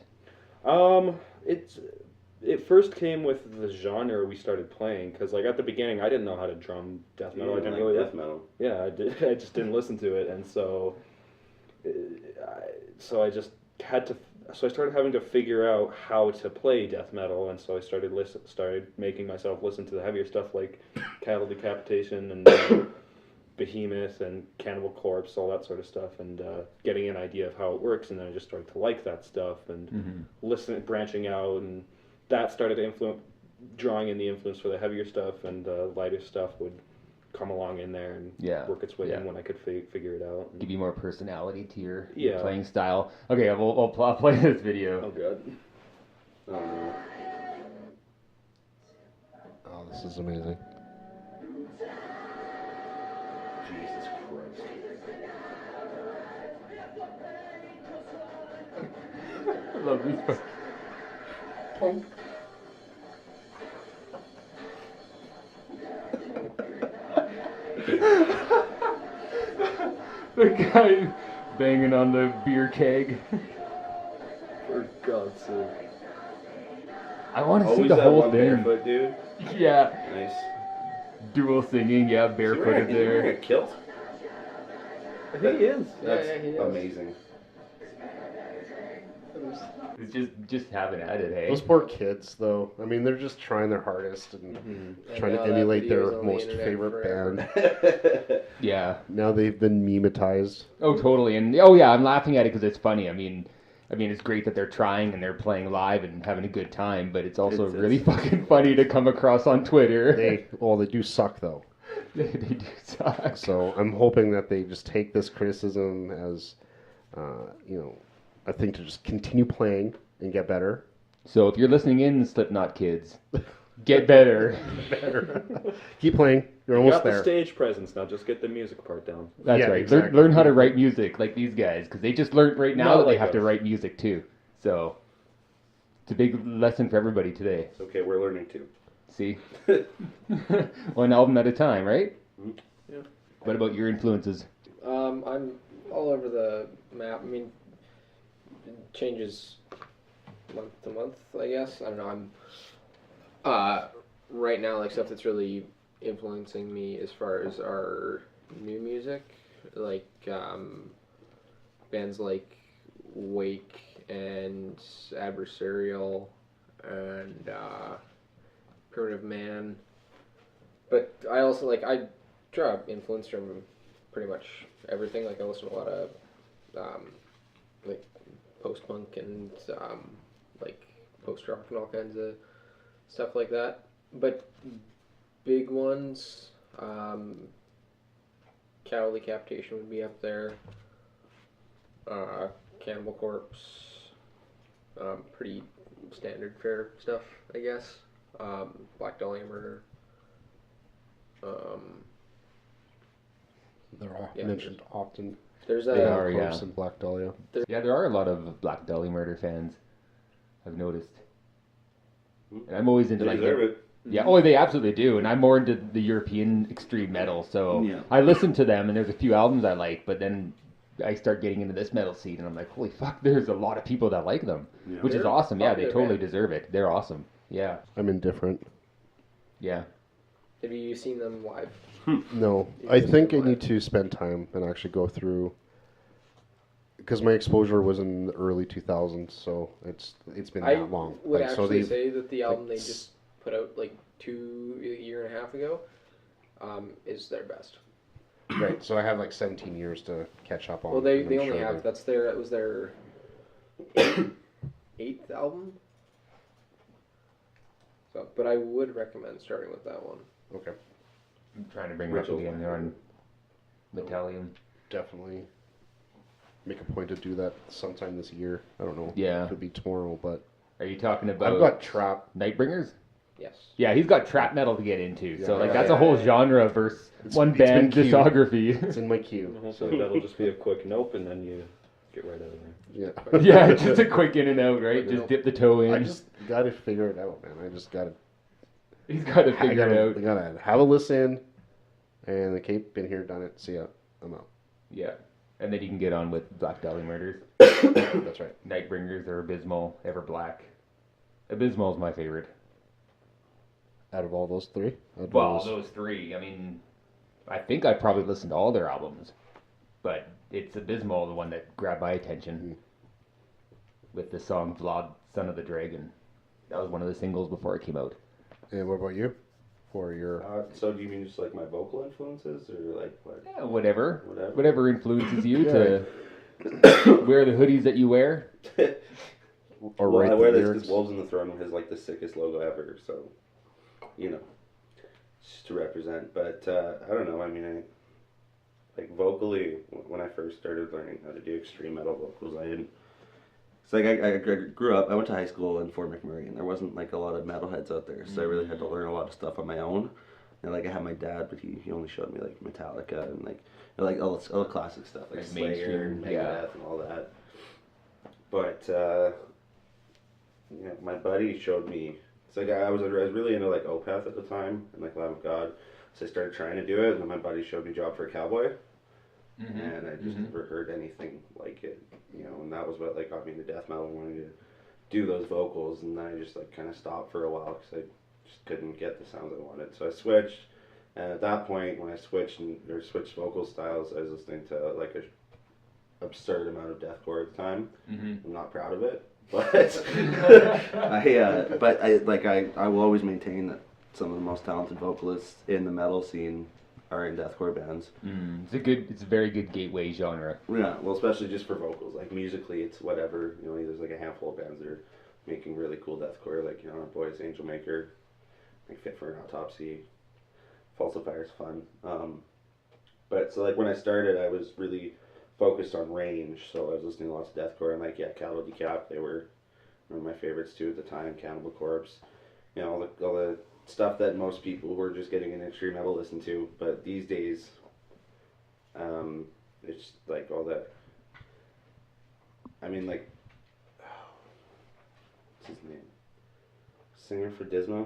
It first came with the genre we started playing, because like at the beginning I didn't know how to drum death metal. I didn't like really death metal. Yeah, I did. I just didn't listen to it, and so I just had to. So I started having to figure out how to play death metal, and so I started making myself listen to the heavier stuff like Cattle Decapitation and Behemoth and Cannibal Corpse, all that sort of stuff, and getting an idea of how it works, and then I just started to like that stuff and listening, branching out, and that started to drawing in the influence for the heavier stuff, and lighter stuff would come along in there and work its way in when I could figure it out. Give you more personality to your Yeah. playing style. Okay, I'll play this video. Oh god. Oh no. Oh, this is amazing. Jesus Christ. I love these parts. The guy banging on the beer keg. For God's sake. I want to see Always the that whole one thing. barefoot dude. Yeah, Nice. dual singing. Yeah, barefooted Is he wearing there. a kilt? I think he is. That's he is. amazing. It's just having at it, hey. Those poor kids, though. I mean, they're just trying their hardest and trying to emulate their most favorite band. Yeah. Now they've been memetized. Oh, totally. And oh yeah, I'm laughing at it because it's funny. I mean, it's great that they're trying and they're playing live and having a good time, but it's also really fucking funny to come across on Twitter. They do suck, though. They do suck. So I'm hoping that they just take this criticism as, a thing to just continue playing and get better. So if you're listening in, Slipknot kids, get better. Better. Keep playing. You're You almost got the there. stage presence now. Just get the music part down. That's Yeah, right. exactly. Learn how to write music like these guys, because they just learned right now Not that they like have to us. write music too. So it's a big lesson for everybody today. It's okay, we're learning too. See, one album at a time, right? Yeah. What about your influences? I'm all over the map. I mean, it changes month to month, I guess. I don't know. I'm right now, like, stuff that's really influencing me as far as our new music, like bands like Wake and Adversarial and Primitive Man. But I also I draw influence from pretty much everything. Like, I listen to a lot of like post-punk and like post-rock and all kinds of stuff like that. But big ones, Cattle Decapitation would be up there. Cannibal Corpse, pretty standard fare stuff, I guess. Black Dahlia Murder. They're all Yeah, mentioned often. There's They a are, Corpse yeah. and Black Dahlia. Yeah, there are a lot of Black Dahlia Murder fans. I've noticed, and I'm always into They like deserve it. yeah, oh, they absolutely do, and I'm more into the European extreme metal. So Yeah. I listen to them, and there's a few albums I like, but then I start getting into this metal scene, and I'm like, holy fuck, there's a lot of people that like them, Yeah. which is They're awesome. Yeah, they popular totally band. deserve it. They're awesome. Yeah, I'm indifferent. yeah. Have you seen them live? No, You I just think I go need to spend time and actually go through, because my exposure was in the early 2000s, so it's been I that long. would so actually they've- say that the album like, they just put out like a year and a half ago is their best. right. So I have like 17 years to catch up on. Well, they and I'm only sure have that was their eighth album. So, but I would recommend starting with that one. Okay, I'm trying to bring them up Rachel's again. my They're on Metallium. definitely make a point to do that sometime this year. I don't know. Yeah. It could be tomorrow, but Are you talking about I've got Trap. Nightbringers? Yes. Yeah, he's got trap metal to get into. So Yeah. like Yeah, that's yeah, a whole yeah. genre versus one it's been band cute. discography. It's in my queue. So that'll just be a quick nope, and then you get right out of there. Yeah. Yeah, just a quick in and out, right? Quick Just out. dip the toe in. I just got to figure it out, man. I just got to. He's got to figure it out. I gotta have a listen, and okay, been here, done it. See ya. I'm out. Yeah. And then you can get on with Black Dahlia Murders. That's right. Nightbringers are Abysmal, Ever Black. Abysmal is my favorite. Out of all those three, I'd Well, lose. those three. I mean, I think I probably listened to all their albums, but it's Abysmal, the one that grabbed my attention with the song Vlad, Son of the Dragon. That was one of the singles before it came out. And what about you? For your So do you mean just like my vocal influences or like what? Yeah, whatever. Whatever. Whatever influences you Yeah. to wear the hoodies that you wear. or Well, write I the wear this lyrics. because Wolves in the Throne has like the sickest logo ever, so you know, just to represent. But I don't know. I mean, like vocally, when I first started learning how to do extreme metal vocals, I didn't. It's like I grew up. I went to high school in Fort McMurray, and there wasn't like a lot of metalheads out there, so I really had to learn a lot of stuff on my own. And like I had my dad, but he only showed me like Metallica and like all the classic stuff like Like Slayer and mainstream, Megadeth yeah. and all that. But you know, my buddy showed me. It's like I was really into like Opeth at the time and like Lamb of God, so I started trying to do it, and then my buddy showed me Job for a Cowboy, and I just never heard anything like it, you know. And that was what like got me into death metal, wanting to do those vocals, and then I just like kind of stopped for a while because I just couldn't get the sounds I wanted. So I switched, and at that point when I switched vocal styles, I was listening to like a absurd amount of deathcore at the time. I'm not proud of it, but I will always maintain that some of the most talented vocalists in the metal scene are in deathcore bands. It's a very good gateway genre. Yeah, well, especially just for vocals. Like musically, it's whatever. You know, there's like a handful of bands that are making really cool deathcore, like our boys Angel Maker, like Fit for an Autopsy, Falsifier's fun. But so like when I started, I was really focused on range, so I was listening to lots of deathcore and like Cattle Decap. They were one of my favorites too at the time, Cannibal Corpse. You know, all the stuff that most people were just getting in extreme metal listen to. But these days, it's like all that. I mean, like, what's his name? Singer for Disma.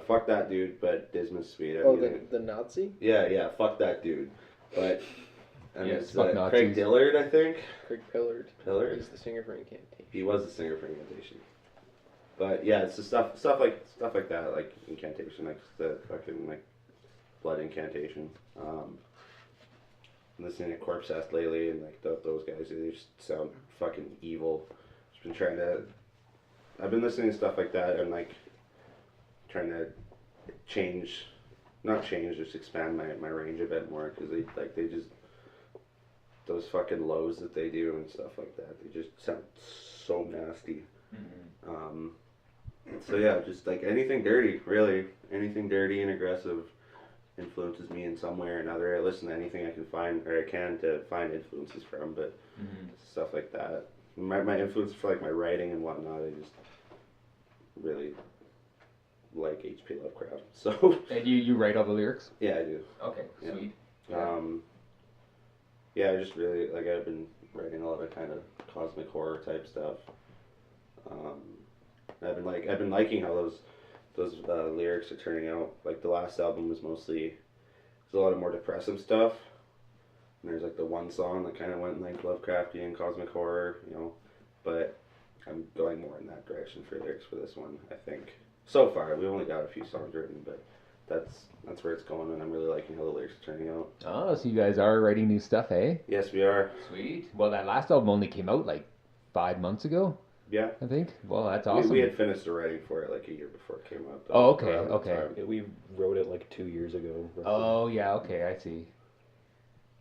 Fuck that dude, but Disma's sweet. The Nazi? Yeah, fuck that dude. But Yes, it's fuck Craig Nazis. Dillard, I think. Craig Pillard. Pillard. He's the singer for Incantation. He was the singer for Incantation. But yeah, it's the stuff like that, like Incantation, like the fucking like Blood Incantation. Listening to Corpse Cast lately, and like those guys, they just sound fucking evil. I've been listening to stuff like that and like trying to just expand my range a bit more, because they just, those fucking lows that they do and stuff like that, they just sound so nasty. Mm-hmm. So yeah, just like anything dirty, really, anything dirty and aggressive influences me in some way or another. I listen to anything I can find to find influences from, but stuff like that. My influence for like my writing and whatnot, I just really like H.P. Lovecraft. So. And you write all the lyrics? Yeah, I do. Okay, sweet. Yeah, I just really like, I've been writing a lot of kind of cosmic horror type stuff. I've been liking how those lyrics are turning out. Like the last album was mostly, there's a lot of more depressive stuff. And there's like the one song that kind of went like Lovecraftian cosmic horror, you know. But I'm going more in that direction for lyrics for this one, I think. So far, we only got a few songs written, but that's where it's going, and I'm really liking how the lyrics are turning out. Oh, so you guys are writing new stuff, eh? Yes, we are. Sweet. Well, that last album only came out like 5 months ago, Yeah. I think. Well, that's awesome. We had finished the writing for it like a year before it came out. Oh, okay, around that okay. time. Yeah, we wrote it like 2 years ago. Roughly. Oh, yeah, okay, I see.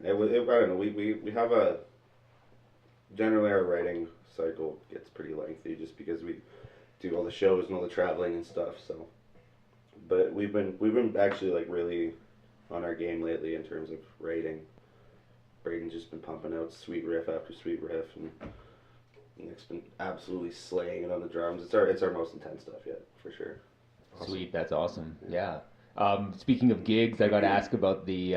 I don't know. We have a, generally our writing cycle gets pretty lengthy just because we do all the shows and all the traveling and stuff. So, but we've been actually like really on our game lately in terms of writing. Braden's just been pumping out sweet riff after sweet riff, and Nick's been absolutely slaying it on the drums. It's our most intense stuff yet, for sure. Sweet, that's awesome. Yeah. Speaking of gigs, I got to ask about the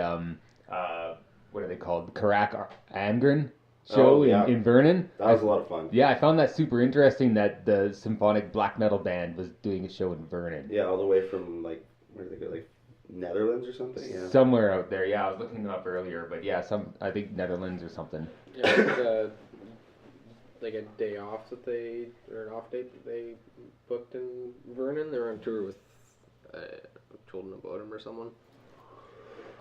what are they called? Karak Angren show in Vernon. That was a lot of fun. Yeah, I found that super interesting that the symphonic black metal band was doing a show in Vernon. Yeah, all the way from like, where did they go? Like Netherlands or something? Yeah. Somewhere out there. Yeah, I was looking them up earlier, but yeah, I think Netherlands or something. Yeah, it's like a day off or an off date that they booked in Vernon. They were on tour with Children of Bodom or someone.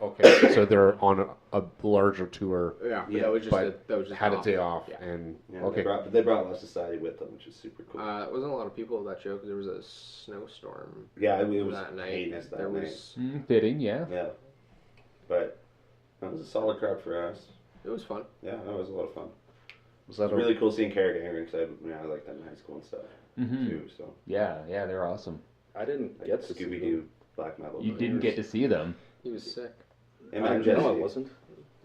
Okay, so they're on a larger tour. Yeah, Yeah, that was just but that was just had a off. day off, Yeah. and Yeah, okay, they brought Love Society with them, which is super cool. It wasn't a lot of people at that show because there was a snowstorm Yeah, it was that night. heinous that There night. was Fitting, yeah. Yeah, but that was a solid crowd for us. it was fun. Yeah, that was a lot of fun. was It that was really cool seeing Carrick Angren because I liked them in high school and stuff too. So Yeah, they're awesome. I didn't like get to Scooby see Doo them. black metal. You didn't get to see them. He was sick. Hey man, Jesse. No, I wasn't.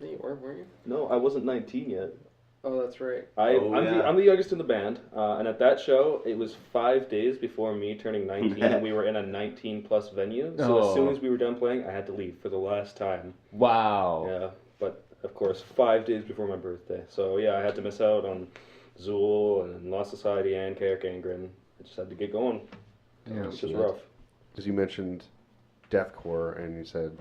Yeah, you weren't you? No, I wasn't 19 yet. Oh, that's right. I'm the youngest in the band, and at that show, it was 5 days before me turning 19, and we were in a 19-plus venue. So as soon as we were done playing, I had to leave for the last time. Wow. Yeah, but of course, 5 days before my birthday. So yeah, I had to miss out on Zool and Lost Society and Carrick Angren. I just had to get going. Yeah, It's just rough. because you mentioned deathcore and you said,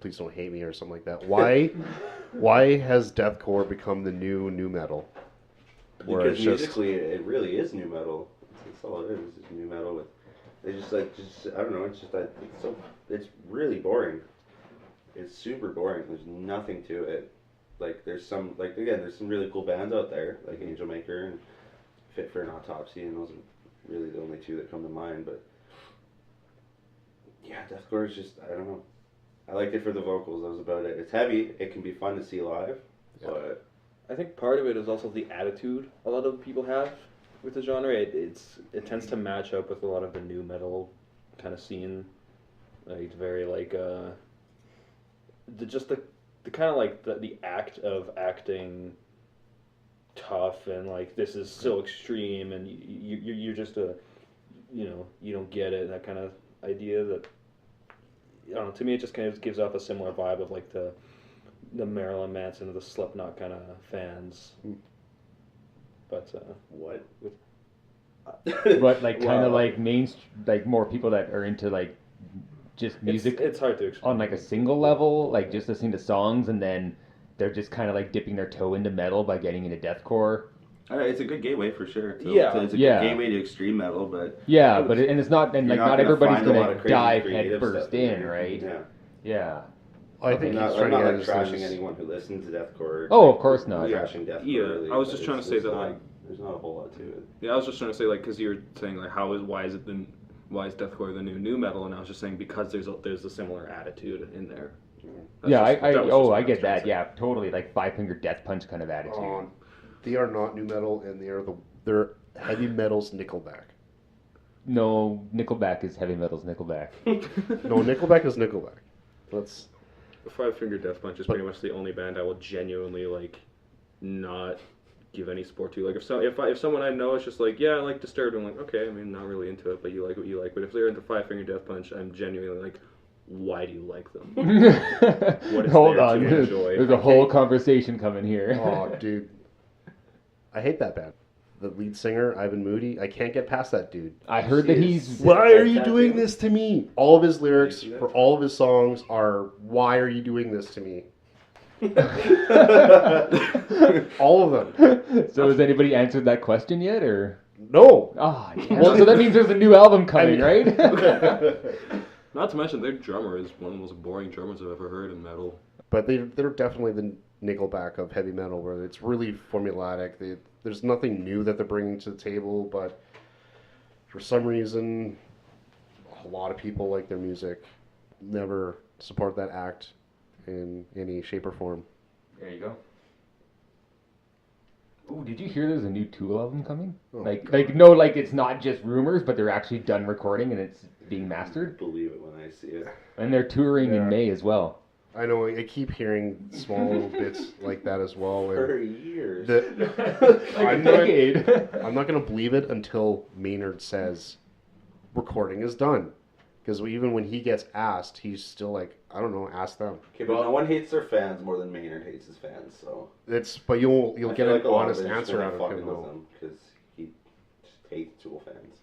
"Please don't hate me" or something like that. Why has deathcore become the new metal? Where Because it's just- musically, it really is new metal. That's all it is. It's new metal with. They just I don't know. It's just that it's really boring. It's super boring. There's nothing to it. Like there's some really cool bands out there like Angel Maker and Fit for an Autopsy, and those are really the only two that come to mind. But yeah, deathcore is just, I don't know. I liked it for the vocals. That was about it. It's heavy. It can be fun to see live, but I think part of it is also the attitude a lot of people have with the genre. It tends to match up with a lot of the new metal kind of scene. Like it's very like the kind of like the act of acting tough and like this is so extreme and you're just a, you don't get it, that kind of idea. That, I don't know, to me it just kind of gives off a similar vibe of like the Marilyn Manson or the Slipknot kind of fans. But What? But like kind of like like more people that are into like just music it's hard to explain on like a single level, like just listening to songs, and then they're just kind of like dipping their toe into metal by getting into deathcore. It's a good gateway for sure. It's a Yeah. good gateway to extreme metal, but Yeah, but it's not, and like You're not gonna everybody's find a lot gonna of crazy dive creative head first stuff in, there. right? Yeah. Yeah. I think I'm he's not trying to like get trashing anyone who listens to deathcore. Oh, of course not. Trashing deathcore. Yeah, really, I was but just trying to say there's that, not- like- there's not a whole lot to it. Yeah, I was just trying to say, like, because you're saying, like, why is deathcore the new metal? And I was just saying because there's a similar attitude in there. That's Yeah, just- that was just what I was get trying to that. say. Yeah, totally. Like Five Finger Death Punch kind of attitude. They are not new metal, and they're heavy metal's Nickelback. No, Nickelback is heavy metal's Nickelback. No, Nickelback is Nickelback. That's Five Finger Death Punch is pretty much the only band I will genuinely like not give any support to. Like if someone I know is just like, yeah, I like Disturbed, I'm like, okay, I mean, not really into it, but you like what you like. But if they're into Five Finger Death Punch, I'm genuinely like, why do you like them? What is Hold there on, to enjoy? there's a whole conversation coming here. oh, dude, I hate that band. The lead singer, Ivan Moody, I can't get past that dude. I heard that he's. Why are you doing this to me? All of his lyrics for all of his songs are, "Why are you doing this to me?" All of them. So has anybody answered that question yet, or? No. Ah, damn. Well, so that means there's a new album coming, right? Not to mention their drummer is one of the most boring drummers I've ever heard in metal. But they're definitely the Nickelback of heavy metal, where it's really formulaic. There's nothing new that they're bringing to the table, but for some reason, a lot of people like their music, never support that act in any shape or form. There you go. Ooh, did you hear there's a new Tool album coming? Oh, like it's not just rumors, but they're actually done recording and it's being mastered. Believe it when I see it. And they're touring Yeah. in May as well. I know, I keep hearing small little bits like that as well. and For years. Like a decade. I'm not going to believe it until Maynard says recording is done. Because even when he gets asked, he's still like, I don't know, ask them. Okay, but no one hates their fans more than Maynard hates his fans, so. But you'll I get feel an like a lot honest of it is answer really out of fucking him, with though. him, because he just hates Tool fans.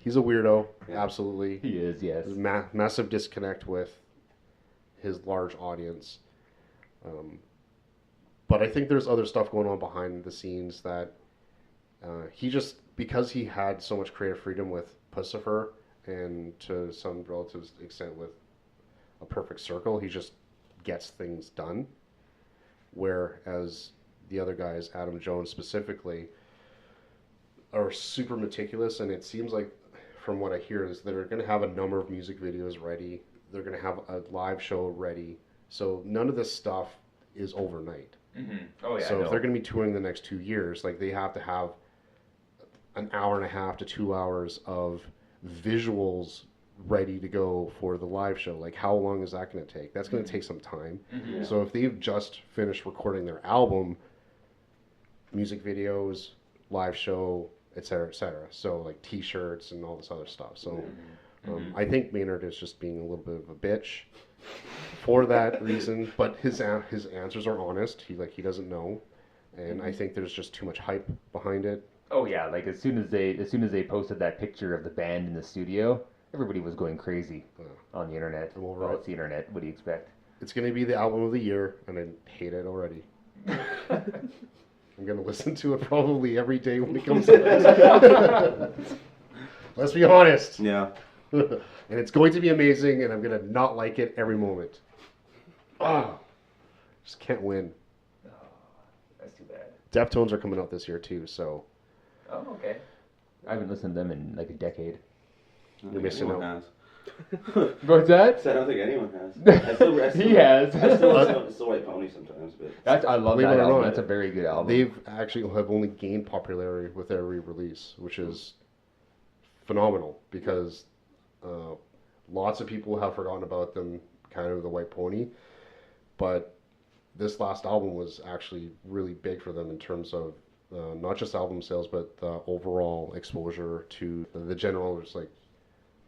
He's a weirdo, Yeah. absolutely. He is, yes. There's massive disconnect with his large audience. But I think there's other stuff going on behind the scenes that he just, because he had so much creative freedom with Pussifer and to some relative extent with A Perfect Circle, he just gets things done. Whereas the other guys, Adam Jones specifically, are super meticulous, and it seems like, from what I hear, is they're going to have a number of music videos ready. They're going to have a live show ready. So none of this stuff is overnight. Mm-hmm. Oh, yeah. So if they're going to be touring the next 2 years, like they have to have an hour and a half to 2 hours of visuals ready to go for the live show. Like, how long is that going to take? That's going to take some time. Mm-hmm. So if they've just finished recording their album, music videos, live show, etc., etc. So like T-shirts and all this other stuff. So I think Maynard is just being a little bit of a bitch for that reason. But his answers are honest. He doesn't know, and I think there's just too much hype behind it. Oh yeah, like as soon as they posted that picture of the band in the studio, everybody was going crazy on the internet. I'm over Well, it. it's the internet. What do you expect? It's going to be the album of the year, and I hate it already. I'm going to listen to it probably every day when it comes out. Let's be honest. Yeah. And it's going to be amazing, and I'm going to not like it every moment. Just can't win. That's too bad. Deftones are coming out this year, too, so Oh, okay. I haven't listened to them in like a decade. you're missing out. Has. What's that? I don't think anyone has. I still He has. I still listen to White Pony sometimes, but I love Believe that it or album. not, That's a very good album. They've actually have only gained popularity with their re-release, which is phenomenal because lots of people have forgotten about them, kind of the White Pony, but this last album was actually really big for them in terms of not just album sales, but the overall exposure to the general, just like,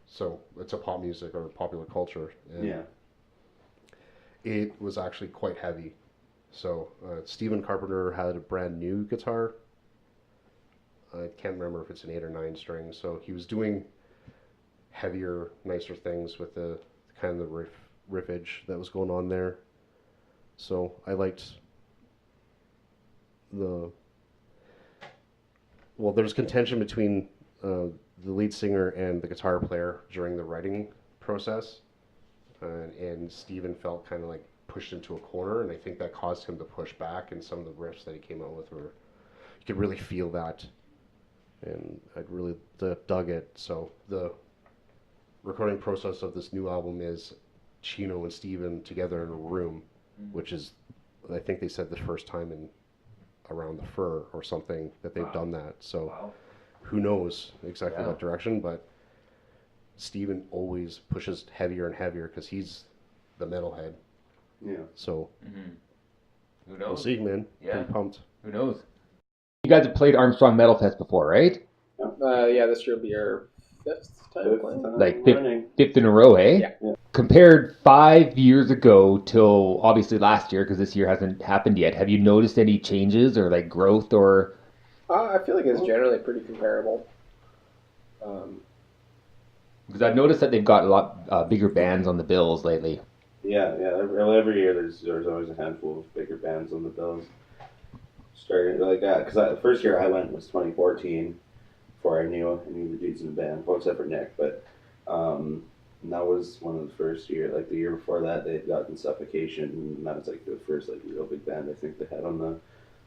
so it's a pop music or popular culture. And Yeah. it was actually quite heavy. So Stephen Carpenter had a brand new guitar. I can't remember if it's an 8 or 9 string. So he was doing heavier, nicer things with the kind of the riffage that was going on there. So I liked there's contention between the lead singer and the guitar player during the writing process. And Steven felt kind of like pushed into a corner, and I think that caused him to push back, and some of the riffs that he came out with were, you could really feel that, and I really dug it. So the recording process of this new album is Chino and Steven together in a room, which is, I think they said the first time in Around the Fur or something that they've done that. So who knows exactly what direction, but Steven always pushes heavier and heavier because he's the metalhead. Yeah. So Who knows? we'll see, man. Yeah. Pretty pumped. Who knows? You guys have played Armstrong Metal Fest before, right? Yeah, this year will be our 5th time playing. Like running. fifth in a row, eh? Yeah. Compared 5 years ago till obviously last year, because this year hasn't happened yet, have you noticed any changes or like growth or? I feel like it's generally pretty comparable. Because I've noticed that they've got a lot bigger bands on the bills lately. Yeah. Every year there's always a handful of bigger bands on the bills. Starting like that, because the first year I went was 2014, before I knew the dudes in the band, well except for Nick, but and that was one of the first year. Like the year before that, they'd gotten Suffocation, and that was like the first like real big band I think they had on the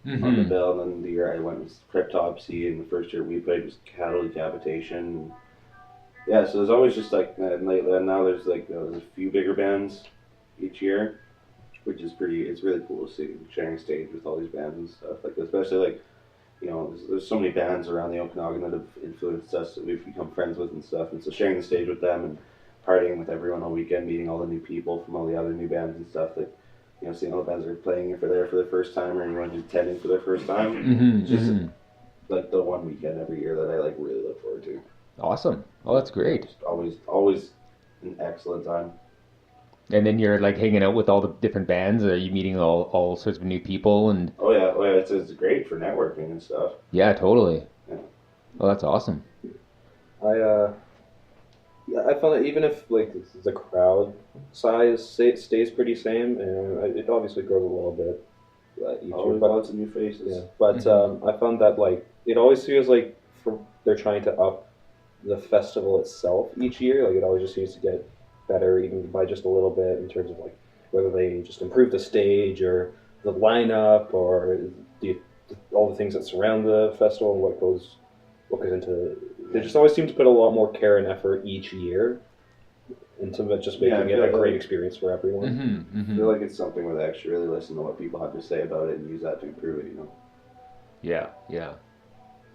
bill. And then the year I went was Cryptopsy, and the first year we played was Cattle Decapitation. Yeah, so there's always just like, and now there's like there's a few bigger bands each year, which is it's really cool to see, sharing stage with all these bands and stuff. Like especially like, there's so many bands around the Okanagan that have influenced us that we've become friends with and stuff. And so sharing the stage with them and partying with everyone all weekend, meeting all the new people from all the other new bands and stuff. Like, seeing all the bands that are playing for the first time, or anyone who's attending for their first time. It's just like the one weekend every year that I like really look forward to. Awesome. Oh, that's great. Just always an excellent time. And then you're like hanging out with all the different bands. Are you meeting all sorts of new people? And oh yeah, it's great for networking and stuff. Yeah, totally. Yeah. Oh, that's awesome. I found that even if like the crowd size stays pretty same, and it obviously grows a little bit each year, but lots of new faces. Yeah, but I found that like it always feels like they're trying to up the festival itself each year. Like it always just seems to get better, even by just a little bit, in terms of like whether they just improve the stage or the lineup or all the things that surround the festival and what goes into. They just always seem to put a lot more care and effort each year into just making it a great experience for everyone. I feel like it's something where they actually really listen to what people have to say about it and use that to improve it. Yeah.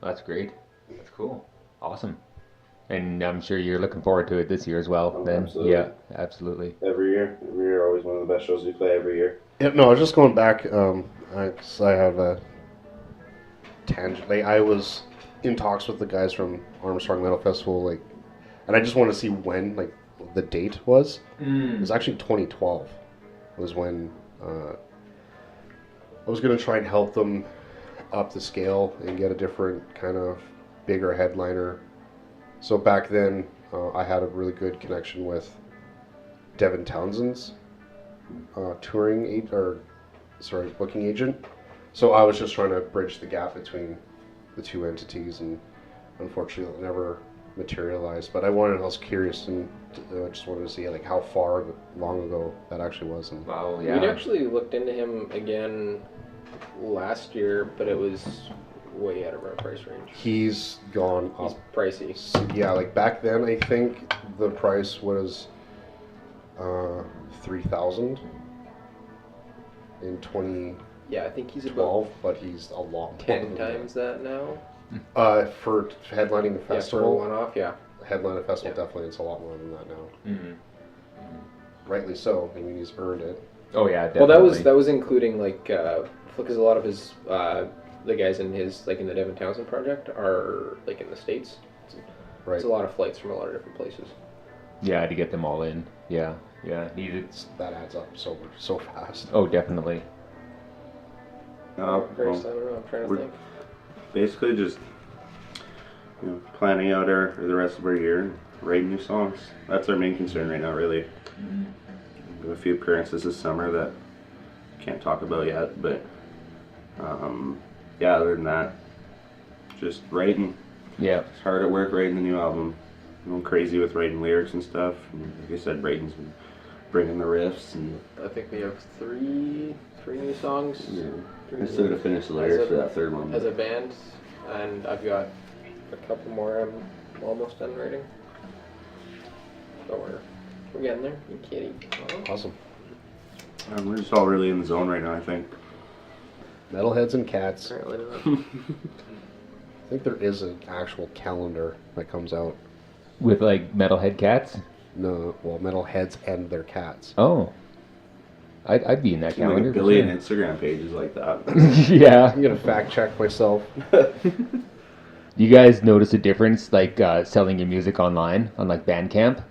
That's great. That's cool. Awesome. And I'm sure you're looking forward to it this year as well. Oh, then, absolutely. Yeah, absolutely. Every year, always one of the best shows we play every year. Yeah, no, I was just going back. I have a tangent. Like, I was in talks with the guys from Armstrong Metal Festival, like, and I just want to see when, like, the date was. It was actually 2012. Was when I was going to try and help them up the scale and get a different kind of bigger headliner. So back then, I had a really good connection with Devin Townsend's booking agent. So I was just trying to bridge the gap between the two entities, and unfortunately, it never materialized. But I was curious, and just wanted to see like how long ago that actually was. And Wow, yeah. We actually looked into him again last year, but it was way out of our price range. he's gone He's up. pricey. So, yeah, like back then, I think the price was $3,000 in 2012, Yeah, I think he's about but he's a lot more 10 than times that now. that. For headlining the Yeah, for a festival, one-off, yeah. headlining the festival, Yeah. definitely it's a lot more than that now. Mm-hmm. Rightly so. I mean, he's earned it. Oh yeah, Well, definitely. that was including like because a lot of his the guys in his like in the Devin Townsend project are like in the States. Right. It's a lot of flights from a lot of different places. Yeah, to get them all in. Yeah, needed. That adds up so fast. Oh, definitely. Chris, I don't know. I'm trying to we're- think. Basically, just planning out the rest of our year, and writing new songs. That's our main concern right now, really. We have a few occurrences this summer that can't talk about yet, but yeah, other than that, just writing. Yeah. Just hard at work writing the new album. Going crazy with writing lyrics and stuff. And like I said, Braden's been bringing the riffs and. I think we have three new songs. Yeah. I still gotta finish the lyrics for that third one. As a band, and I've got a couple more I'm almost done writing. So we're getting there. You kidding? Awesome. We're just all really in the zone right now, I think. Metalheads and Cats. Apparently not. I think there is an actual calendar that comes out. With like metalhead cats. No, well, Metalheads and their cats. Oh. I'd be in that Like calendar. a for billion sure. Instagram pages like that. Yeah. I'm gonna fact check myself. You guys notice a difference, like selling your music online on like Bandcamp?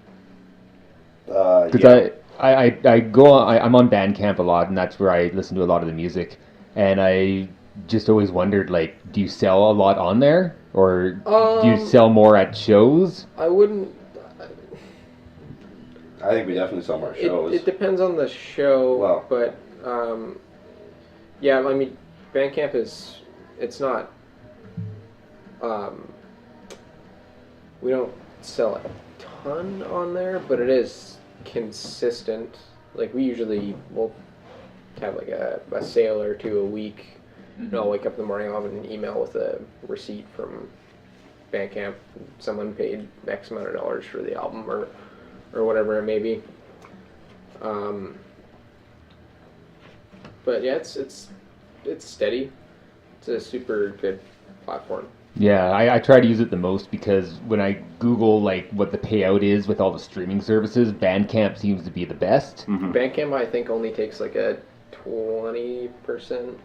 Because I go on, I'm on Bandcamp a lot, and that's where I listen to a lot of the music. And I just always wondered, like, do you sell a lot on there, or do you sell more at shows? I wouldn't. I think we definitely sell more shows. It depends on the show, Well. but yeah, I mean, Bandcamp it's not. We don't sell a ton on there, but it is consistent. Like we usually will have like a sale or two a week. And I'll wake up in the morning, I'll have an email with a receipt from Bandcamp. Someone paid X amount of dollars for the album or whatever it may be. But yeah, it's steady. It's a super good platform. Yeah, I try to use it the most because when I Google like what the payout is with all the streaming services, Bandcamp seems to be the best. Bandcamp, I think, only takes like a 20%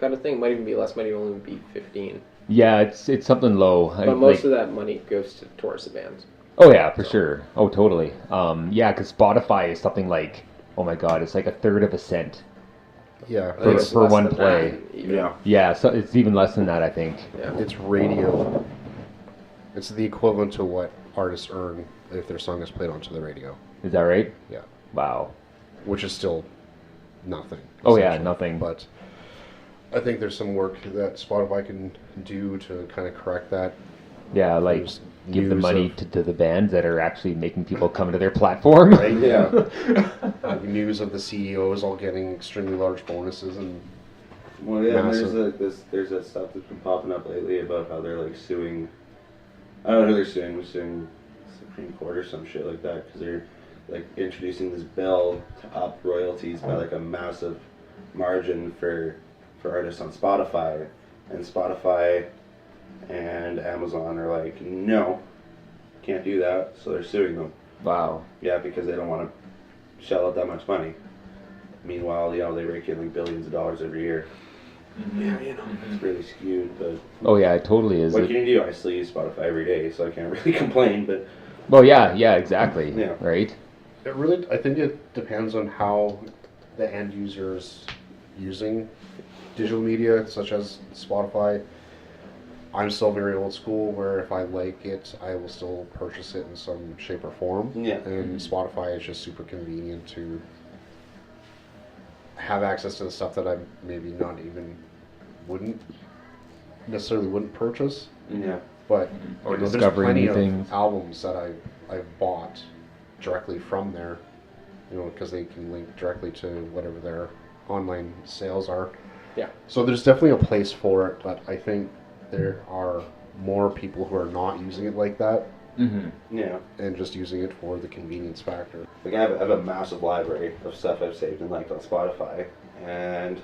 kind of thing. Might even be less. Might even only be 15. Yeah, it's something low. But most of that money goes towards the bands. Oh yeah, for sure. Oh totally. Yeah, because Spotify is something like, oh my god, it's like a third of a cent Yeah, I think it's for less one than play. that, even. Yeah. Yeah, so it's even less than that, I think. Yeah. it's radio. It's the equivalent to what artists earn if their song is played onto the radio, Is that right? Yeah. Wow. which is still nothing. Oh yeah, essentially. nothing. But I think there's some work that Spotify can do to kind of correct that. Yeah, like There's give the news money of- to the bands that are actually making people come to their platform. Right? Yeah. News of the CEOs all getting extremely large bonuses and Well, yeah, and Massive. there's that stuff that's been popping up lately about how they're like suing. I don't know who they're suing. They're suing Supreme Court or some shit like that because they're like introducing this bill to up royalties by like a massive margin for artists on Spotify, and Spotify and Amazon are like, no, can't do that. So they're suing them. Wow. Yeah, because they don't want to shell out that much money. Meanwhile, they rake in like billions of dollars every year. Yeah, it's really skewed, but Oh yeah, it totally is. what can you do? I still use Spotify every day, so I can't really complain, but Well, yeah, exactly. Yeah. Right. it really, I think it depends on how the end user is using digital media, such as Spotify. I'm still very old school, where if I like it, I will still purchase it in some shape or form. Yeah. And Spotify is just super convenient to have access to the stuff that I maybe not even wouldn't purchase. yeah. But Or there's discovering plenty new of things. albums that I've bought directly from there, because they can link directly to whatever their online sales are. Yeah. So there's definitely a place for it, but I think there are more people who are not using it like that Mm-hmm. Yeah. and just using it for the convenience factor. Like I have a massive library of stuff I've saved and liked on Spotify, and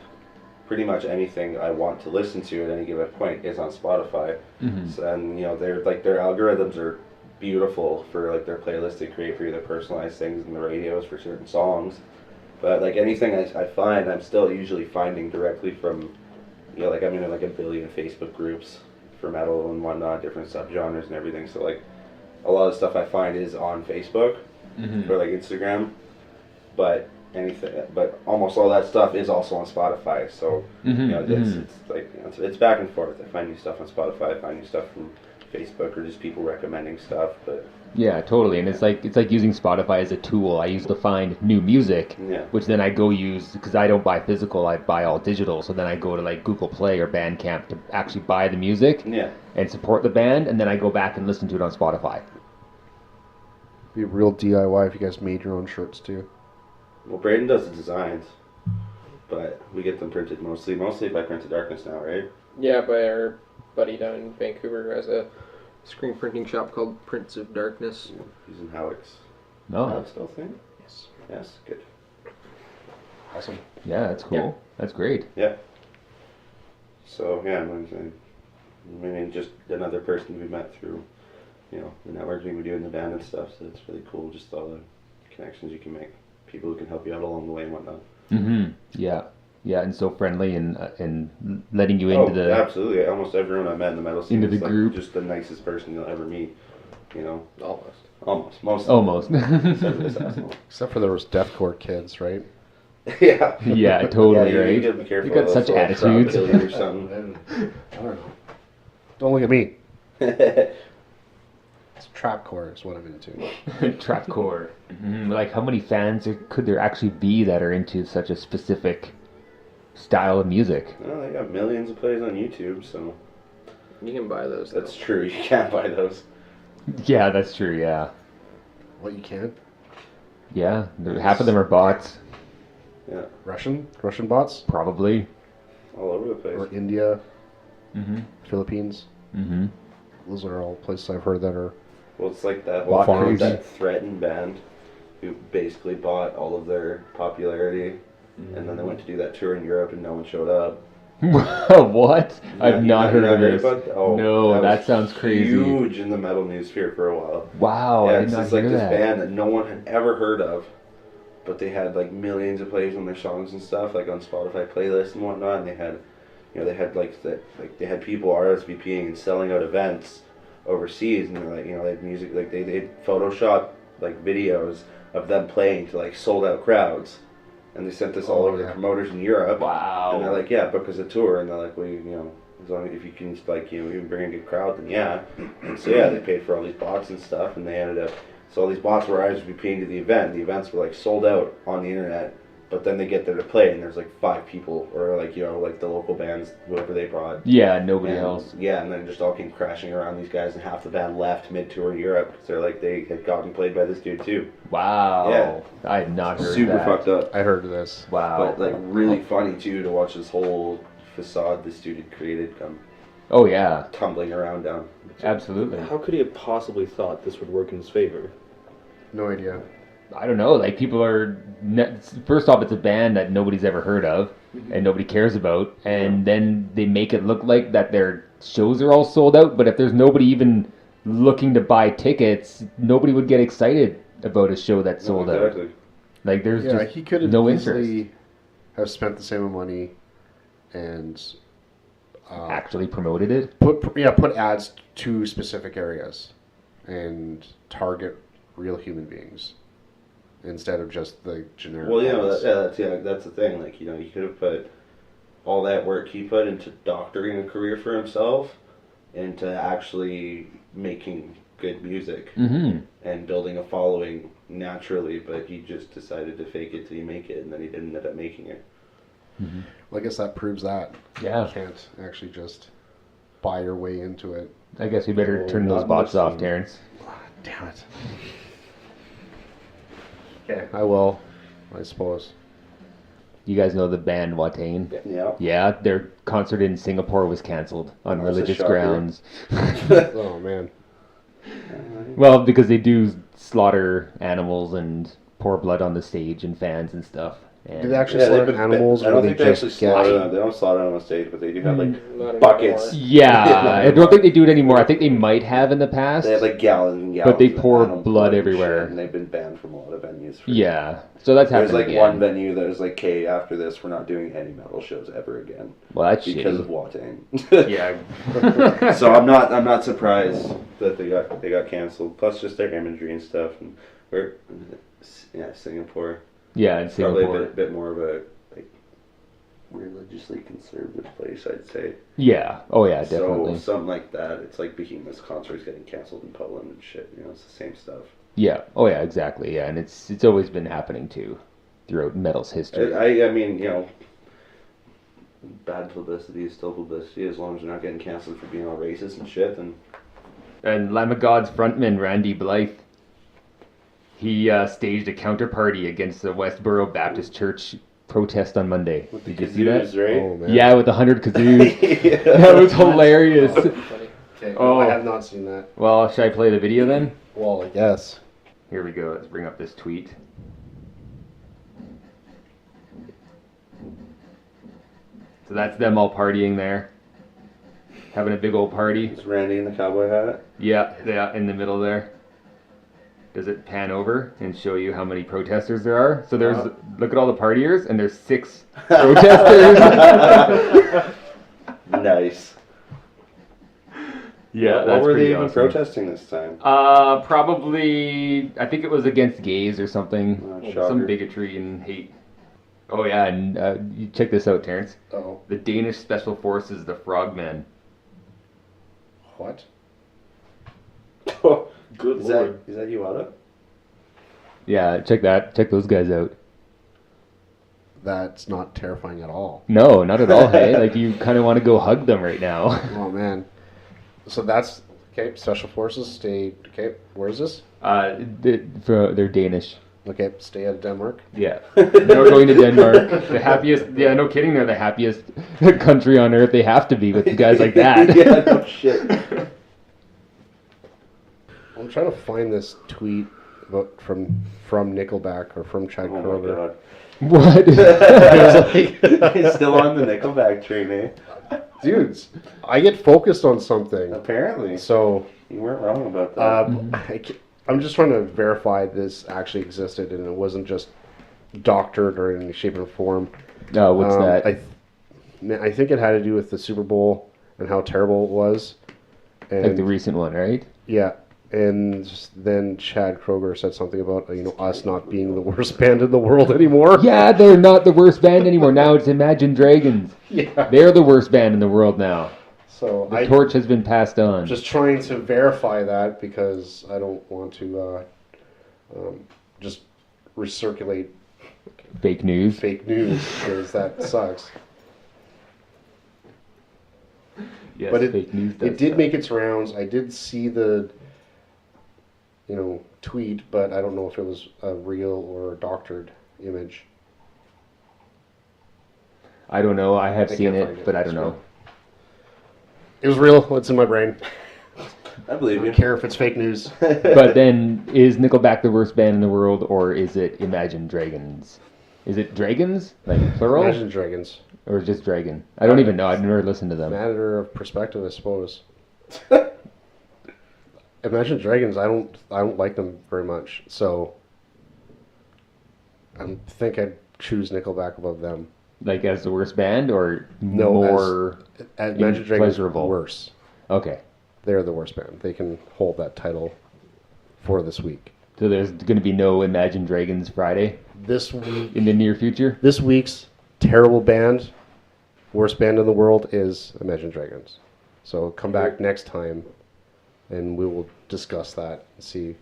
pretty much anything I want to listen to at any given point is on Spotify. Mm-hmm. So, and they're like their algorithms are beautiful for like their playlist they create for you, their personalized things and the radios for certain songs. But like anything I find, I'm still usually finding directly from, like I'm in like a billion Facebook groups for metal and whatnot, different subgenres and everything. So like a lot of stuff I find is on Facebook or like Instagram, but almost all that stuff is also on Spotify. So it's like it's back and forth. I find new stuff on Spotify, I find new stuff from Facebook or just people recommending stuff, but. Yeah, totally. And it's like using Spotify as a tool. I use to find new music, which then I go use because I don't buy physical. I buy all digital. So then I go to like Google Play or Bandcamp to actually buy the music and support the band, and then I go back and listen to it on Spotify. Be real DIY if you guys made your own shirts too. Well, Braden does the designs, but we get them printed mostly by Print to Darkness now, right? Yeah, by our buddy down in Vancouver who has a screen printing shop called Prints of Darkness. Yeah, he's in Alex. No. Alex still thing? Yes. Yes, good. Awesome. Yeah, that's cool. Yeah. That's great. Yeah. So yeah, I mean, just another person we met through, the networking we do in the band and stuff. So it's really cool, just all the connections you can make, people who can help you out along the way and whatnot. Yeah. Yeah, and so friendly and letting you into the absolutely. Almost everyone I met in the metal scene into is the like group. just the nicest person you'll ever meet. Almost. Almost. Except for there was deathcore kids, right? Yeah. Yeah, totally, You right? gotta be careful. You got They'll such throw a attitudes. crowd kill you or something. I don't know. Don't look at me. It's trapcore is what I'm into. Trapcore. Like, how many fans could there actually be that are into such a specific style of music? Well, they got millions of plays on YouTube, so You can buy those. that's true. You can't buy those. Yeah, that's true. Yeah, What you can? yeah. Half of them are bots, Yeah, Russian bots probably. all over the place. or India, Mm-hmm. Philippines. Those are all places I've heard that are. Well, it's like that Bot whole farms. that Threatened band who basically bought all of their popularity, and then they went to do that tour in Europe and no one showed up. What? I've not heard of this. About that? Oh, No, that was sounds crazy. Huge in the metal news sphere for a while. Wow, Yeah, I did it's not just like hear this that. band that no one had ever heard of, but they had like millions of plays on their songs and stuff, like on Spotify playlists and whatnot. And they had, they had people RSVPing and selling out events overseas, and they're like, they had music, like they Photoshop like videos of them playing to like sold out crowds, and they sent this all over the promoters in Europe. Wow. And they're like, yeah, book us a tour, and they're like, well, as long as if you can like you can bring a good crowd, then yeah. And so yeah, they paid for all these bots and stuff, and they ended up. So all these bots were RSVPing to the event. The events were like sold out on the internet, but then they get there to play, and there's like 5 people, or like like the local bands, whoever they brought. Yeah, nobody And, else. Yeah, and then it just all came crashing around these guys, and half the band left mid-tour in Europe because they're like they had gotten played by this dude too. Wow. Yeah. I had not heard Super that. fucked up. I heard of this. Wow. But like really funny too to watch this whole facade this dude had created come Oh yeah, tumbling around down. absolutely. How could he have possibly thought this would work in his favor? No idea. I don't know. Like people are. First off, it's a band that nobody's ever heard of and nobody cares about, and then they make it look like that their shows are all sold out. But if there's nobody even looking to buy tickets, nobody would get excited about a show that's sold out. Exactly. Like there's Yeah, just he could have no easily interest. have spent the same amount of money and Actually promoted it. put ads to specific areas and target real human beings instead of just the generic. Well, ads. that's the thing. Like, he could have put all that work he put into doctoring a career for himself, into actually making good music and building a following naturally. But he just decided to fake it till you make it, and then he didn't end up making it. Well, I guess that proves that. Yeah. You can't actually just buy your way into it. I guess we better Well, turn those not bots off, listening. Terrence. Damn it. Okay. I will, I suppose. You guys know the band Watain? Yeah. Yeah, their concert in Singapore was canceled on That's a religious shocker. grounds. Oh, man. Well, because they do slaughter animals and pour blood on the stage and fans and stuff. And Do they actually slaughter animals, I or don't they think they just actually get? slaughter them. They don't slaughter them on stage, but they do have Not like buckets. anymore. Yeah, I don't think they do it anymore. I think they might have in the past. They have like gallons and gallons. But they of pour animal blood and everywhere. shit, and they've been banned from a lot of venues. Yeah, so that's There's happening like again. one venue that is like, okay, after this, we're not doing any metal shows ever again Well, that's because shitty. of Watain. Yeah. So I'm not surprised that they got canceled. Plus, just their imagery and stuff, and Singapore. Yeah, in Probably Singapore. a bit more of a like religiously conservative place, I'd say. Yeah. Oh yeah, definitely. So something like that. It's like Behemoth's concerts getting canceled in Poland and shit. You know, it's the same stuff. Yeah. Oh yeah, exactly. Yeah, and it's always been happening too, throughout metal's history. I mean, you know, bad publicity is still publicity as long as you're not getting canceled for being all racist and shit. Then And Lamb of God's frontman Randy Blythe, he staged a counter-party against the Westboro Baptist Church protest on Monday. with the Did you see that? kazoos, right? Oh man. Yeah, with 100 kazoos. Yeah. That was hilarious. Funny. Okay, Oh. I have not seen that. Well, should I play the video then? Well, I guess. Here we go. Let's bring up this tweet. So that's them all partying there, having a big old party. Is Randy in the cowboy hat? Yeah, in the middle there. Does it pan over and show you how many protesters there are? So there's, look at all the partiers, and there's 6 protesters. Nice. Yeah, What that's were they pretty even awesome. protesting this time? Probably, I think it was against gays or something. Oh, Some shocker. bigotry and hate. Oh yeah, and you check this out, Terrence. Oh, The Danish Special Forces, the Frogmen. what? Good Is lord. that you, Otto? Yeah, check that. Check those guys out. That's not terrifying at all. No, not at all. Hey, like you kind of want to go hug them right now. Oh man. So that's okay. Special forces stay. Okay, where is this? They're Danish. Okay, stay out of Denmark. Yeah, they're going to Denmark. The happiest. Yeah, no kidding. They're the happiest country on earth. They have to be with guys like that. Yeah, no shit. I'm trying to find this tweet about from Nickelback or from Chad Oh my Kroger. god. What? He's still on the Nickelback train, eh? Dudes, I get focused on something. Apparently. So You weren't wrong about that. I'm just trying to verify this actually existed and it wasn't just doctored or in any shape or form. No, what's that? I think it had to do with the Super Bowl and how terrible it was. And Like the recent one, right? yeah, and then Chad Kroger said something about us not being the worst band in the world anymore. Yeah, they're not the worst band anymore. Now it's Imagine Dragons. Yeah. They're the worst band in the world now. So The torch has been passed on. just trying to verify that because I don't want to just recirculate Fake news. fake news because that sucks. Yes, But fake news does It did suck. make its rounds. I did see the tweet, but I don't know if it was a real or a doctored image. I don't know. I have I seen can't find it, it. but I don't It's know. real. It was real. It's in my brain. I I believe don't you. care if it's fake news. But then, is Nickelback the worst band in the world, or is it Imagine Dragons? Is it Dragons, like plural, Imagine Dragons. or just Dragon? I don't even know. I've never listened to them. Matter of perspective, I suppose. Imagine Dragons. I don't like them very much, so I think I'd choose Nickelback above them. Like as the worst band, or No, more? Imagine Dragons pleasurable. worse. Okay, They're the worst band. They can hold that title for this week. so there's going to be no Imagine Dragons Friday This week, in the near future. this week's terrible band, worst band in the world is Imagine Dragons. So come back next time, and we will discuss that and see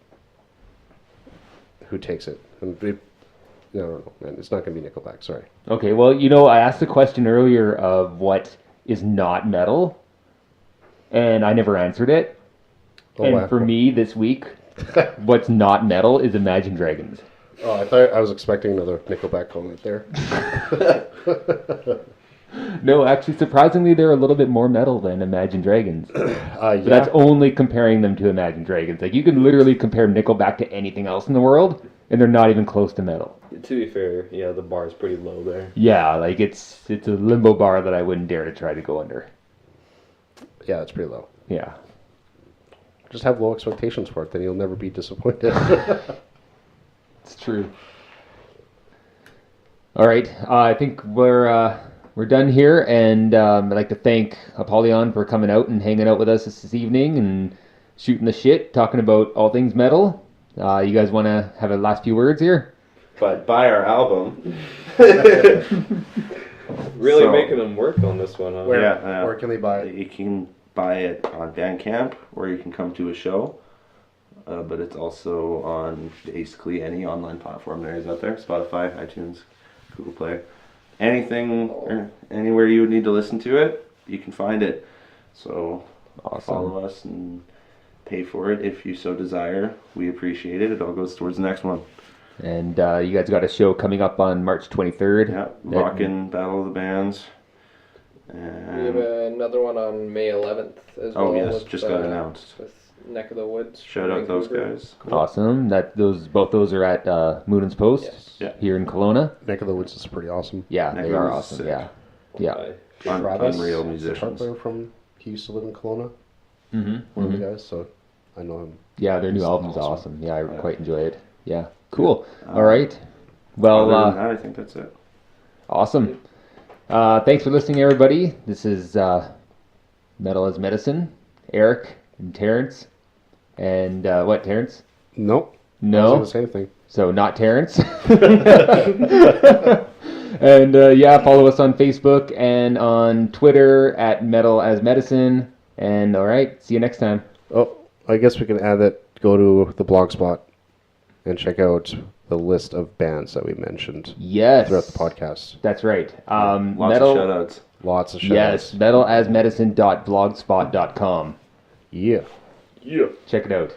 who takes it. And I don't know, man. It's not going to be Nickelback. Sorry. Okay, well, I asked the question earlier of what is not metal, and I never answered it. Oh, And wow. for me this week, what's not metal is Imagine Dragons. Oh, I thought I was expecting another Nickelback comment there. No, actually, surprisingly, they're a little bit more metal than Imagine Dragons. Yeah. But that's only comparing them to Imagine Dragons. Like, you can literally compare Nickelback to anything else in the world, and they're not even close to metal. To be fair, yeah, the bar is pretty low there. Yeah, like it's a limbo bar that I wouldn't dare to try to go under. Yeah, it's pretty low. Yeah. Just have low expectations for it, then you'll never be disappointed. It's true. All right, I think we're done here, and I'd like to thank Apollyon for coming out and hanging out with us this evening and shooting the shit, talking about all things metal. You guys want to have a last few words here? But buy our album. Really So- making them work on this one, huh? Where can they buy it? You can buy it on Bandcamp, or you can come to a show. But it's also on basically any online platform there is out there: Spotify, iTunes, Google Play, anything, or anywhere you would need to listen to it, you can find it. So follow us and pay for it if you so desire. We appreciate it. It all goes towards the next one. And you guys got a show coming up on March 23rd. Yeah, Rockin' Battle of the Bands. We have And another one on May 11th as well. oh yes, with, just got announced. With Neck of the Woods. Shout out those Vancouver. guys. Awesome. Both those are at Moonan's Post Yes. Yeah. here in Kelowna. Neck of the Woods is pretty awesome. Yeah, Neck they of are the Woods awesome. is Yeah. Yeah. Unreal guitar musicians. player he used to live in Kelowna, Mm-hmm. one of the guys, so I know him. Yeah, their new It's album's awesome. awesome. Yeah, I quite enjoy it. Yeah. Cool. Um, All right. Well, Other than that, I think that's it. awesome. Thanks for listening, everybody. This is Metal as Medicine. Eric and Terrence. And what, Terrence? Nope. I was No. gonna say anything. So not Terrence. And yeah, follow us on Facebook and on Twitter at Metal as Medicine. And all right, see you next time. Oh, I guess we can add that. Go to the Blogspot and check out the list of bands that we mentioned Yes. throughout the podcast. That's right. Lots metal, of shout outs. Lots of shout yes, metalasmedicine.blogspot.com. Yeah. Yeah. Check it out.